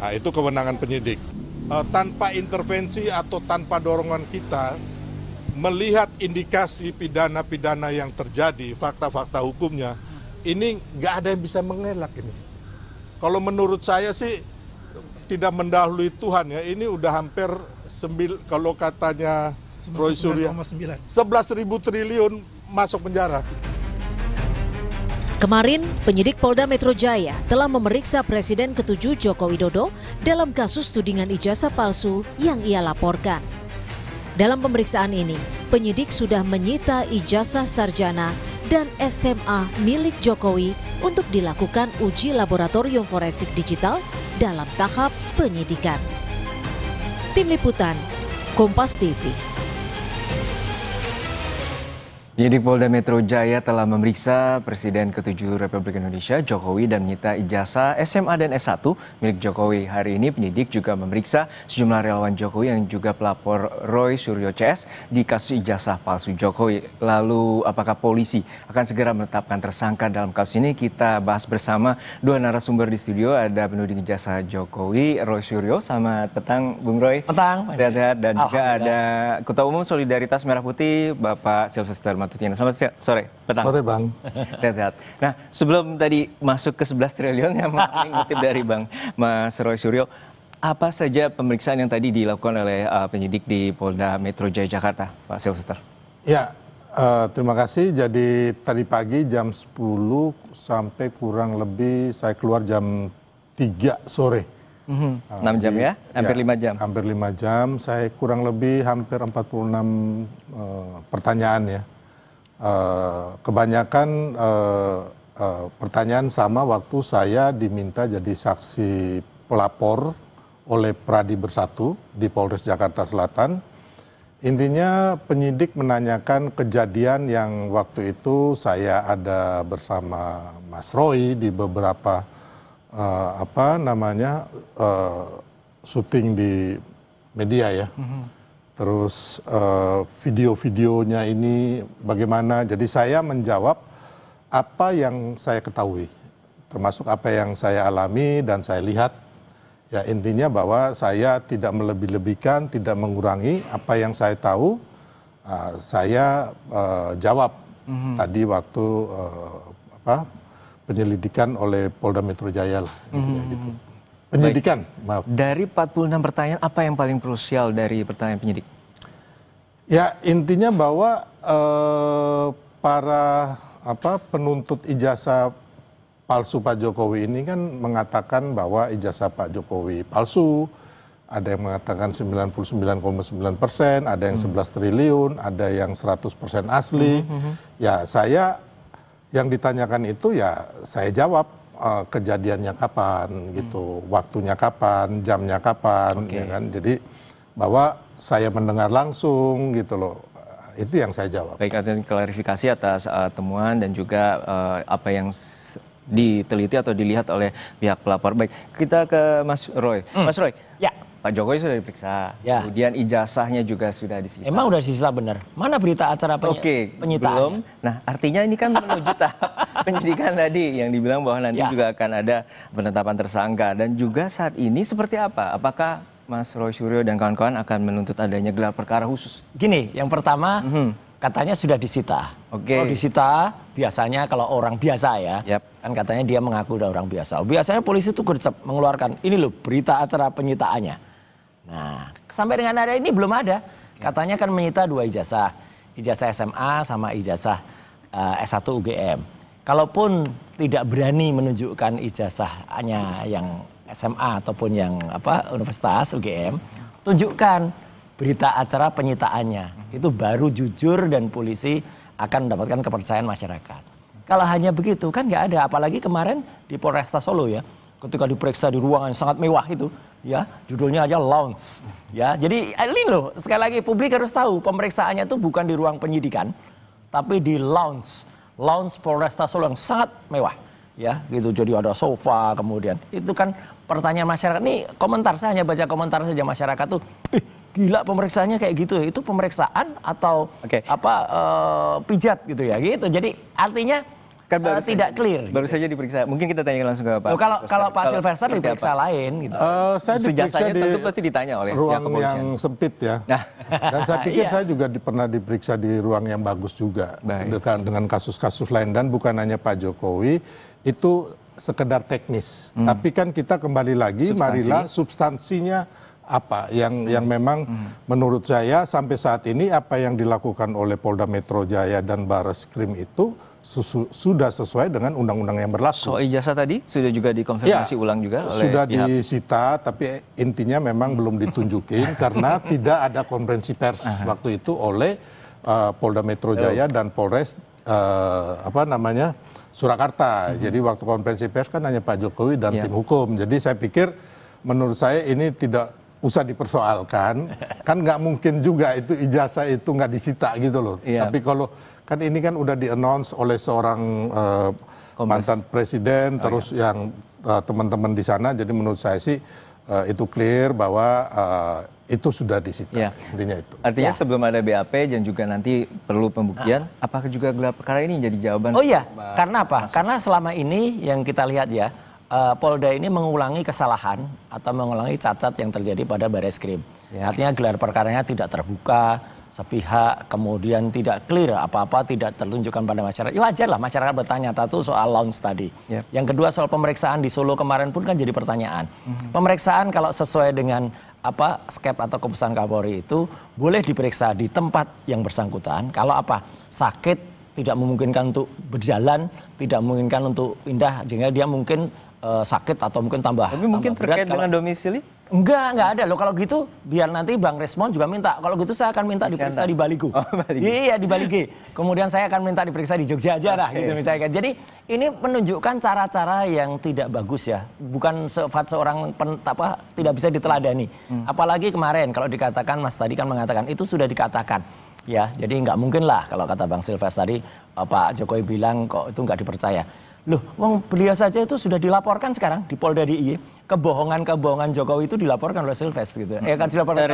Nah, itu kewenangan penyidik. Tanpa intervensi atau tanpa dorongan kita, melihat indikasi pidana-pidana yang terjadi, fakta-fakta hukumnya, ini nggak ada yang bisa mengelak ini. Kalau menurut saya sih tidak mendahului Tuhan ya, ini udah hampir kalau katanya Roy Suryo 11.000 triliun masuk penjara. Kemarin, penyidik Polda Metro Jaya telah memeriksa Presiden ke-7 Joko Widodo dalam kasus tudingan ijazah palsu yang ia laporkan. Dalam pemeriksaan ini, penyidik sudah menyita ijazah sarjana dan SMA milik Jokowi untuk dilakukan uji laboratorium forensik digital dalam tahap penyidikan. Tim Liputan, Kompas TV. Penyidik Polda Metro Jaya telah memeriksa Presiden ke-7 Republik Indonesia Jokowi dan menyita ijazah SMA dan S1 milik Jokowi. Hari ini penyidik juga memeriksa sejumlah relawan Jokowi yang juga pelapor Roy Suryo CS di kasus ijazah palsu Jokowi. Lalu apakah polisi akan segera menetapkan tersangka dalam kasus ini? Kita bahas bersama dua narasumber di studio. Ada penuding ijazah Jokowi, Roy Suryo. Selamat petang, Bung Roy. Petang. Sehat-sehat. Dan juga ada Ketua Umum Solidaritas Merah Putih, Bapak Sylvester Matutina. Selamat sore, petang. Sore, Bang. Sehat-sehat. Nah, sebelum tadi masuk ke 11 triliun yang mengutip dari Bang Mas Roy Suryo, apa saja pemeriksaan yang tadi dilakukan oleh penyidik di Polda Metro Jaya Jakarta, Pak Sylvester? Ya, terima kasih. Jadi tadi pagi jam 10 sampai kurang lebih saya keluar jam 3 sore. 6 jam ya? Hampir 5 jam. Hampir 5 jam. Saya kurang lebih hampir 46 pertanyaan ya. Kebanyakan pertanyaan sama waktu saya diminta jadi saksi pelapor oleh Pradi Bersatu di Polres Jakarta Selatan. Intinya penyidik menanyakan kejadian yang waktu itu saya ada bersama Mas Roy di beberapa syuting di media ya. Terus video-videonya ini bagaimana, jadi saya menjawab apa yang saya ketahui, termasuk apa yang saya alami dan saya lihat. Ya intinya bahwa saya tidak melebih-lebihkan, tidak mengurangi apa yang saya tahu, saya jawab tadi waktu penyelidikan oleh Polda Metro Jaya lah. Gitu. Penyidikan, maaf. Dari 46 pertanyaan, apa yang paling krusial dari pertanyaan penyidik? Ya intinya bahwa para penuntut ijazah palsu Pak Jokowi ini kan mengatakan bahwa ijazah Pak Jokowi palsu. Ada yang mengatakan 99,9%, ada yang 11 triliun, ada yang 100% asli. Ya saya yang ditanyakan itu ya saya jawab kejadiannya kapan gitu, waktunya kapan, jamnya kapan, ya kan. Jadi bahwa saya mendengar langsung gitu loh. Itu yang saya jawab. Baik, artinya klarifikasi atas temuan dan juga apa yang diteliti atau dilihat oleh pihak pelapor. Baik, kita ke Mas Roy. Mas Roy, ya. Pak Jokowi sudah diperiksa, kemudian ijazahnya juga sudah disita. Emang udah disita benar? Mana berita acara penyitaannya? Belum. Nah, artinya ini kan menuju tahap penyidikan tadi yang dibilang bahwa nanti juga akan ada penetapan tersangka. Dan juga saat ini seperti apa? Apakah Mas Roy Suryo dan kawan-kawan akan menuntut adanya gelar perkara khusus? Gini, yang pertama katanya sudah disita. Kalau disita, biasanya kalau orang biasa ya, kan katanya dia mengaku udah orang biasa. Biasanya polisi itu gercep mengeluarkan, ini loh berita acara penyitaannya. Nah, sampai dengan hari ini belum ada. Katanya kan menyita 2 ijazah. Ijazah SMA sama ijazah S1 UGM. Kalaupun tidak berani menunjukkan ijazahnya yang SMA ataupun yang Universitas UGM, tunjukkan berita acara penyitaannya. Itu baru jujur dan polisi akan mendapatkan kepercayaan masyarakat. Kalau hanya begitu kan nggak ada. Apalagi kemarin di Polresta Solo ya, ketika diperiksa di ruangan yang sangat mewah itu, ya judulnya aja lounge. Ya, jadi ini loh sekali lagi publik harus tahu pemeriksaannya itu bukan di ruang penyidikan, tapi di lounge Polresta Solo yang sangat mewah. Ya, gitu. Jadi ada sofa, kemudian itu kan pertanyaan masyarakat. Nih komentar, saya hanya baca komentar saja masyarakat tuh, gila pemeriksaannya kayak gitu. Itu pemeriksaan atau pijat gitu ya, gitu. Jadi artinya kan tidak clear. Baru saja diperiksa. Mungkin kita tanya langsung ke Pak. Kalau Pak Sylvester diperiksa lain gitu. Saya diperiksa di tentu pasti ditanya oleh ruang yang sempit ya. Dan saya pikir saya juga pernah diperiksa di ruang yang bagus juga dengan kasus-kasus lain, dan bukan hanya Pak Jokowi. Itu sekedar teknis, tapi kan kita kembali lagi, marilah substansinya apa yang memang menurut saya sampai saat ini apa yang dilakukan oleh Polda Metro Jaya dan Barreskrim itu sudah sesuai dengan undang-undang yang berlaku. Soal ijazah tadi sudah juga dikonfirmasi ulang juga oleh sudah pihak. Disita, tapi intinya memang belum ditunjukin karena tidak ada konferensi pers waktu itu oleh Polda Metro Jaya dan Polres Surakarta. Jadi waktu konferensi pers kan hanya Pak Jokowi dan tim hukum. Jadi saya pikir menurut saya ini tidak usah dipersoalkan. Kan nggak mungkin juga itu ijazah itu nggak disita gitu loh. Tapi kalau kan ini kan udah di-announce oleh seorang mantan presiden, terus yang teman-teman di sana. Jadi menurut saya sih itu clear bahwa itu sudah disita. Intinya itu. Artinya sebelum ada BAP dan juga nanti perlu pembuktian, apakah juga gelar perkara ini jadi jawaban? Oh iya, karena apa? Karena selama ini yang kita lihat ya, Polda ini mengulangi kesalahan atau mengulangi cacat yang terjadi pada Barreskrim. Artinya gelar perkaranya tidak terbuka, sepihak, kemudian tidak clear, apa-apa tidak tertunjukkan pada masyarakat. Ya wajar lah masyarakat bertanya, satu soal lounge tadi. Yang kedua soal pemeriksaan di Solo kemarin pun kan jadi pertanyaan. Pemeriksaan kalau sesuai dengan skep atau keputusan Kapolri itu boleh diperiksa di tempat yang bersangkutan. Kalau sakit, tidak memungkinkan untuk berjalan, tidak memungkinkan untuk pindah, sehingga dia mungkin sakit atau mungkin tambah. Tapi mungkin terkait dengan domisili? Enggak ada loh. Kalau gitu biar nanti Bang Resmon juga minta. Kalau gitu saya akan minta diperiksa di Baligo. Iya, di Balige. Kemudian saya akan minta diperiksa di Jogja aja lah gitu misalnya. Jadi ini menunjukkan cara-cara yang tidak bagus ya. Bukan sifat seorang tidak bisa diteladani. Apalagi kemarin kalau dikatakan Mas tadi kan mengatakan itu sudah dikatakan. Ya, jadi nggak mungkin lah kalau kata Bang Sylvester tadi Pak Jokowi bilang kok itu nggak dipercaya. Loh, beliau saja itu sudah dilaporkan sekarang di Polda DIY. Kebohongan Jokowi itu dilaporkan oleh Sylvester gitu. Kan dilaporkan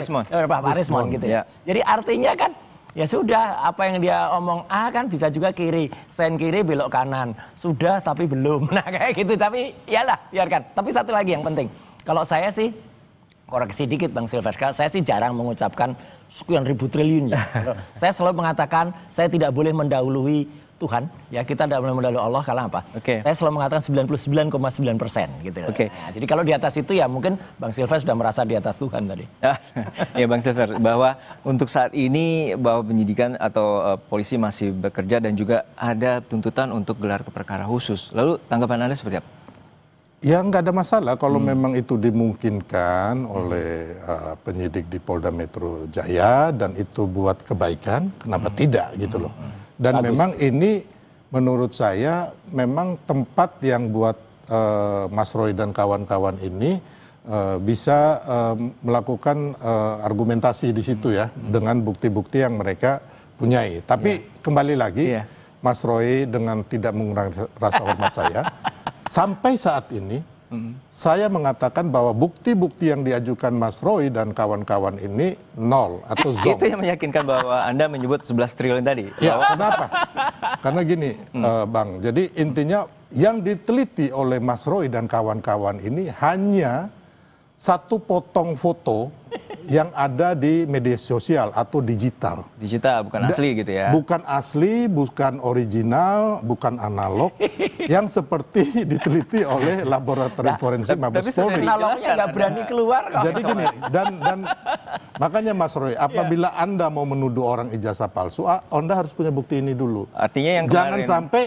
Pak Resmon gitu ya. Jadi artinya kan ya sudah, apa yang dia omong A kan bisa juga kiri, sen kiri belok kanan. Sudah tapi belum. Nah kayak gitu, tapi iyalah biarkan. Tapi satu lagi yang penting. Kalau saya sih koreksi dikit Bang Sylvester, saya sih jarang mengucapkan sekian ribu triliun ya. Saya selalu mengatakan saya tidak boleh mendahului Tuhan, ya kita tidak boleh mendahului Allah. Karena apa? Oke. Saya selalu mengatakan 99,9% gitu. Oke. Nah, jadi kalau di atas itu ya mungkin Bang Silver sudah merasa di atas Tuhan tadi. Ya Bang Silver, bahwa untuk saat ini bahwa penyidikan atau polisi masih bekerja dan juga ada tuntutan untuk gelar perkara khusus. Lalu tanggapan Anda seperti apa? Ya nggak ada masalah kalau memang itu dimungkinkan oleh penyidik di Polda Metro Jaya dan itu buat kebaikan, kenapa tidak gitu loh. Dan memang ini menurut saya memang tempat yang buat Mas Roy dan kawan-kawan ini bisa melakukan argumentasi di situ ya dengan bukti-bukti yang mereka punyai. Tapi kembali lagi Mas Roy dengan tidak mengurangi rasa hormat saya, sampai saat ini saya mengatakan bahwa bukti-bukti yang diajukan Mas Roy dan kawan-kawan ini nol atau zong. Itu yang meyakinkan bahwa Anda menyebut 11 triliun tadi? Ya, kenapa? Karena gini, Bang, jadi intinya yang diteliti oleh Mas Roy dan kawan-kawan ini hanya satu potong foto yang ada di media sosial atau digital. Digital, bukan asli gitu ya? Bukan asli, bukan original, bukan analog, yang seperti diteliti oleh laboratorium forensik Mabes Polri. Analognya nggak berani keluar. Jadi gini, dan makanya Mas Roy, apabila Anda mau menuduh orang ijazah palsu, Anda harus punya bukti ini dulu. Artinya yang jangan kemarin, sampai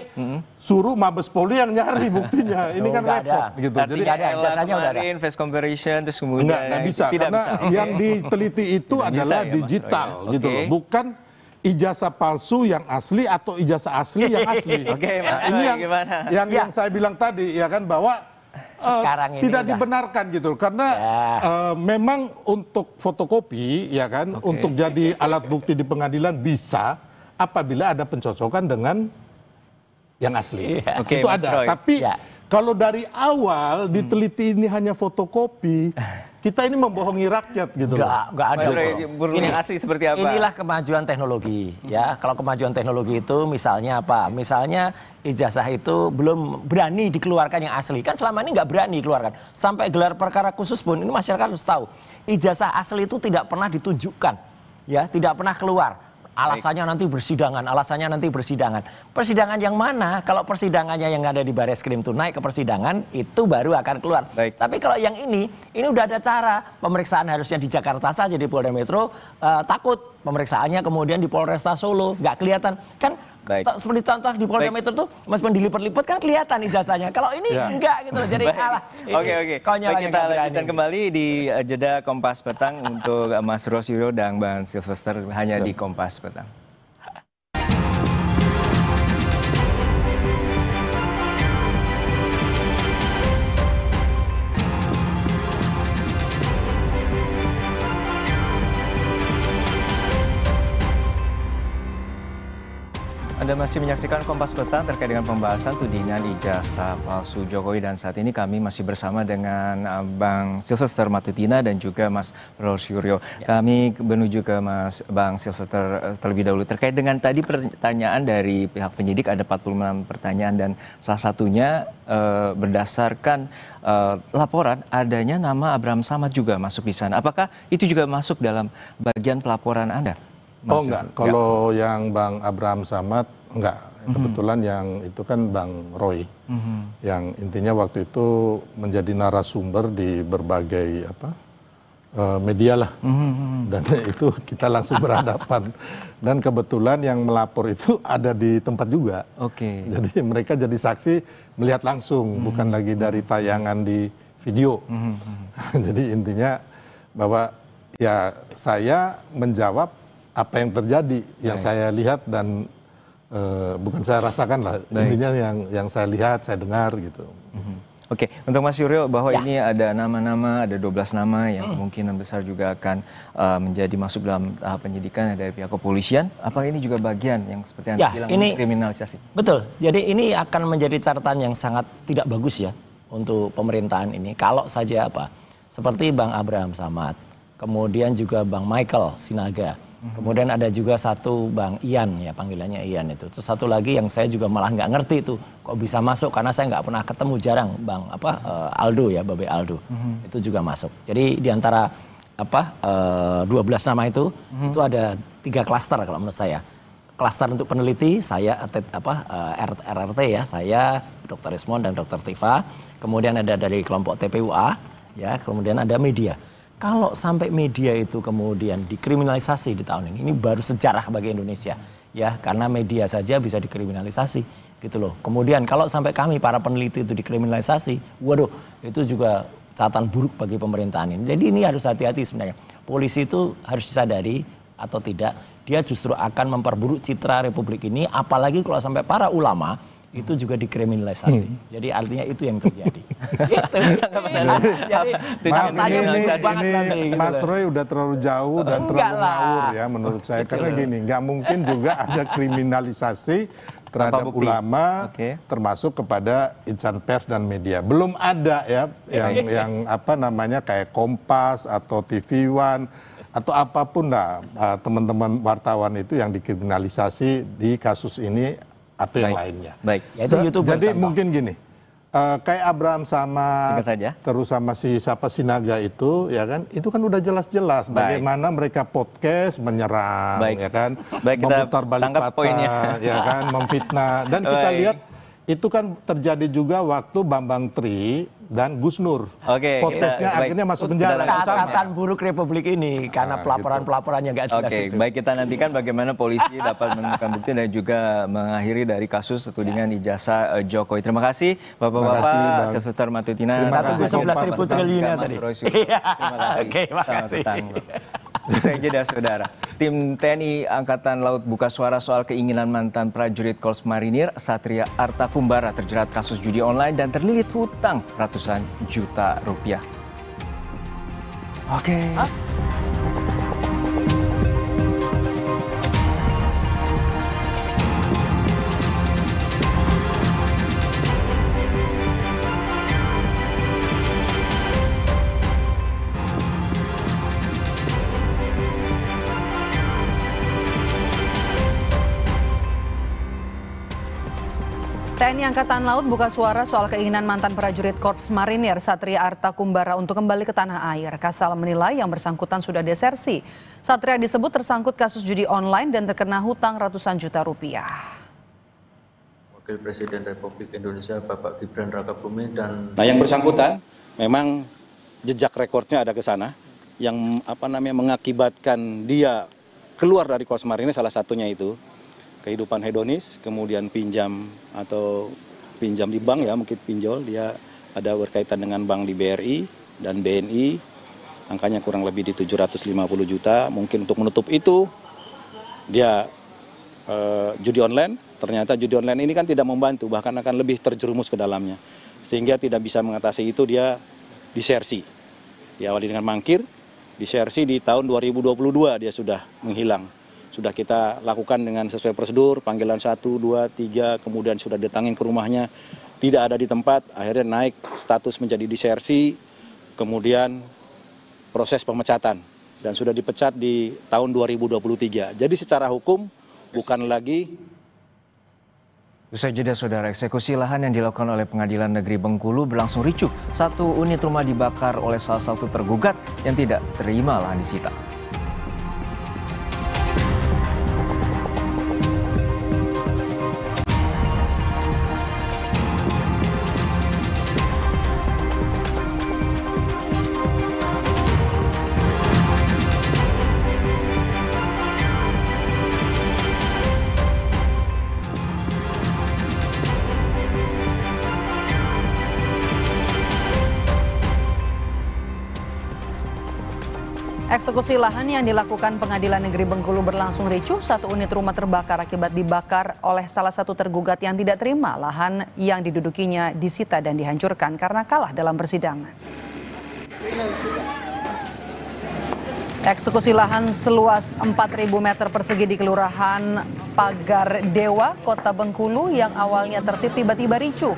suruh Mabes Polri yang nyari buktinya. Ini kan repot gitu. Artinya jadi ijazahnya udah ada. Face comparison terus kemudian nggak bisa, tidak karena bisa. yang diteliti itu adalah ya, digital gitu loh, Oke. bukan ijazah palsu yang asli atau ijazah asli yang asli. Oke, Mas Nah, ini Roy, yang gimana? yang saya bilang tadi ya kan, bahwa Sekarang ini tidak udah. dibenarkan gitu karena memang untuk fotokopi ya kan, untuk jadi alat bukti di pengadilan bisa apabila ada pencocokan dengan yang asli. Oke, Itu Mas ada. Roy. Tapi kalau dari awal diteliti ini hanya fotokopi, kita ini membohongi rakyat gitu loh. Nggak ada. Mas Roy, burung yang asli seperti apa? Inilah kemajuan teknologi ya. Kalau kemajuan teknologi itu misalnya apa? Misalnya ijazah itu belum berani dikeluarkan yang asli. Kan selama ini nggak berani dikeluarkan. Sampai gelar perkara khusus pun ini masyarakat harus tahu. Ijazah asli itu tidak pernah ditunjukkan. Ya, tidak pernah keluar. Alasannya nanti bersidangan, alasannya nanti bersidangan. Persidangan yang mana? Kalau persidangannya yang ada di Bareskrim itu naik ke persidangan, itu baru akan keluar. Tapi kalau yang ini udah ada cara. Pemeriksaan harusnya di Jakarta saja, di Polda Metro. Takut pemeriksaannya kemudian di Polresta Solo. Nggak kelihatan. Kan seperti contoh di Polda Metro tuh, meskipun dilipet-lipet kan kelihatan ijazahnya. Kalau ini enggak gitu loh. Jadi Oke. Baik, kita lanjutkan kembali di jeda Kompas Petang untuk Mas Rosyuro dan Bang Silvester hanya di Kompas Petang. Anda masih menyaksikan Kompas Petang terkait dengan pembahasan tudingan ijazah palsu Jokowi, dan saat ini kami masih bersama dengan Bang Silvester Matutina dan juga Mas Rosyuro. Kami menuju ke Bang Silvester terlebih dahulu terkait dengan tadi pertanyaan dari pihak penyidik, ada 46 pertanyaan dan salah satunya berdasarkan laporan adanya nama Abraham Samad juga masuk di sana. Apakah itu juga masuk dalam bagian pelaporan Anda? Oh enggak, kalau yang Bang Abraham Samad enggak. Kebetulan yang itu kan Bang Roy, yang intinya waktu itu menjadi narasumber di berbagai media lah, dan itu kita langsung berhadapan. Dan kebetulan yang melapor itu ada di tempat juga. Jadi mereka jadi saksi melihat langsung, bukan lagi dari tayangan di video. Jadi intinya bahwa ya saya menjawab apa yang terjadi, yang saya lihat dan bukan saya rasakan lah, intinya yang saya lihat, saya dengar gitu. Oke, untuk Mas Yuryo, bahwa ini ada nama-nama, ada 12 nama yang kemungkinan besar juga akan menjadi masuk dalam tahap penyidikan dari pihak kepolisian. Apakah ini juga bagian yang seperti yang bilang kriminalisasi? Betul, jadi ini akan menjadi catatan yang sangat tidak bagus ya untuk pemerintahan ini. Kalau saja seperti Bang Abraham Samad, kemudian juga Bang Michael Sinaga, kemudian ada juga satu Bang Ian, ya panggilannya Ian itu. Terus satu lagi yang saya juga malah nggak ngerti itu kok bisa masuk, karena saya nggak pernah ketemu, jarang Bang Aldo ya, Babe Aldo. Itu juga masuk. Jadi di antara 12 nama itu ada 3 klaster kalau menurut saya. klaster untuk peneliti, saya RRT ya, saya Dr. Ismon dan Dr. Tifa. Kemudian ada dari kelompok TPUA, ya, kemudian ada media. Kalau sampai media itu kemudian dikriminalisasi di tahun ini baru sejarah bagi Indonesia, ya, karena media saja bisa dikriminalisasi, gitu loh. Kemudian kalau sampai kami para peneliti itu dikriminalisasi, waduh, itu juga catatan buruk bagi pemerintahan ini. Jadi ini harus hati-hati sebenarnya. Polisi itu harus disadari atau tidak, dia justru akan memperburuk citra Republik ini, apalagi kalau sampai para ulama itu juga dikriminalisasi. Jadi artinya itu yang terjadi. Ini Mas Roy udah terlalu jauh dan terlalu ngawur ya menurut saya. Karena gini, nggak mungkin juga ada kriminalisasi terhadap ulama, termasuk kepada insan pers dan media. Belum ada ya yang apa namanya kayak Kompas atau TV One atau apapun lah teman-teman wartawan itu yang dikriminalisasi di kasus ini atau yang lainnya. Baik. Jadi mungkin gini, kayak Abraham sama terus sama siapa Sinaga itu, ya kan? Itu kan udah jelas-jelas bagaimana mereka podcast menyerang, ya kan? Memutarbalikkan fakta, ya kan? Memfitnah. Dan kita lihat itu kan terjadi juga waktu Bambang Tri dan Gus Nur. Podcastnya akhirnya masuk penjara. Catatan buruk Republik ini karena pelaporan-pelaporannya nggak jelas itu. Baik, kita nantikan bagaimana polisi dapat menemukan bukti dan juga mengakhiri dari kasus tudingan ijazah Jokowi. Terima kasih Bapak-bapak, Sesutar Matutina. Kita tunggu 11.000 triliunnya tadi. Terima kasih. Saya jeda saudara. Tim TNI Angkatan Laut buka suara soal keinginan mantan prajurit Korps Marinir Satria Arta Kumbara terjerat kasus judi online dan terlilit hutang ratusan juta rupiah. TNI Angkatan Laut buka suara soal keinginan mantan prajurit Korps Marinir Satria Arta Kumbara untuk kembali ke tanah air. Kasal menilai yang bersangkutan sudah desersi. Satria disebut tersangkut kasus judi online dan terkena hutang ratusan juta rupiah. Wakil Presiden Republik Indonesia Bapak Gibran Rakabuming dan... Nah, yang bersangkutan memang jejak rekornya ada ke sana yang mengakibatkan dia keluar dari Korps Marinir, salah satunya itu kehidupan hedonis, kemudian pinjam di bank ya, mungkin pinjol, dia ada berkaitan dengan bank di BRI dan BNI, angkanya kurang lebih di 750 juta, mungkin untuk menutup itu dia judi online, ternyata judi online ini kan tidak membantu, bahkan akan lebih terjerumus ke dalamnya, sehingga tidak bisa mengatasi itu, dia disersi, diawali dengan mangkir, disersi di tahun 2022 dia sudah menghilang. Sudah kita lakukan dengan sesuai prosedur, panggilan 1, 2, 3, kemudian sudah datangin ke rumahnya, tidak ada di tempat, akhirnya naik status menjadi disersi, kemudian proses pemecatan, dan sudah dipecat di tahun 2023. Jadi secara hukum bukan lagi... Usai jeda saudara, eksekusi lahan yang dilakukan oleh Pengadilan Negeri Bengkulu berlangsung ricuh. 1 unit rumah dibakar oleh salah satu tergugat yang tidak terima lahan disita. Eksekusi lahan yang dilakukan Pengadilan Negeri Bengkulu berlangsung ricuh. 1 unit rumah terbakar akibat dibakar oleh salah satu tergugat yang tidak terima lahan yang didudukinya disita dan dihancurkan karena kalah dalam persidangan. Eksekusi lahan seluas 4.000 meter persegi di Kelurahan Pagar Dewa, Kota Bengkulu yang awalnya tertib tiba-tiba ricuh.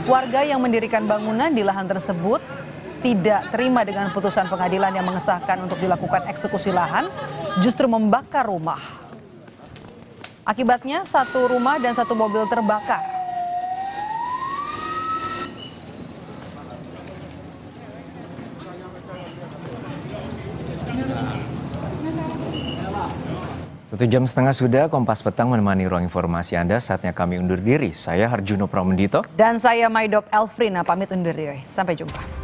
Warga yang mendirikan bangunan di lahan tersebut tidak terima dengan putusan pengadilan yang mengesahkan untuk dilakukan eksekusi lahan, justru membakar rumah. Akibatnya 1 rumah dan 1 mobil terbakar. 1,5 jam sudah Kompas Petang menemani ruang informasi Anda. Saatnya kami undur diri. Saya Harjuno Pramendito. Dan saya Maidop Elfrina pamit undur diri. Sampai jumpa.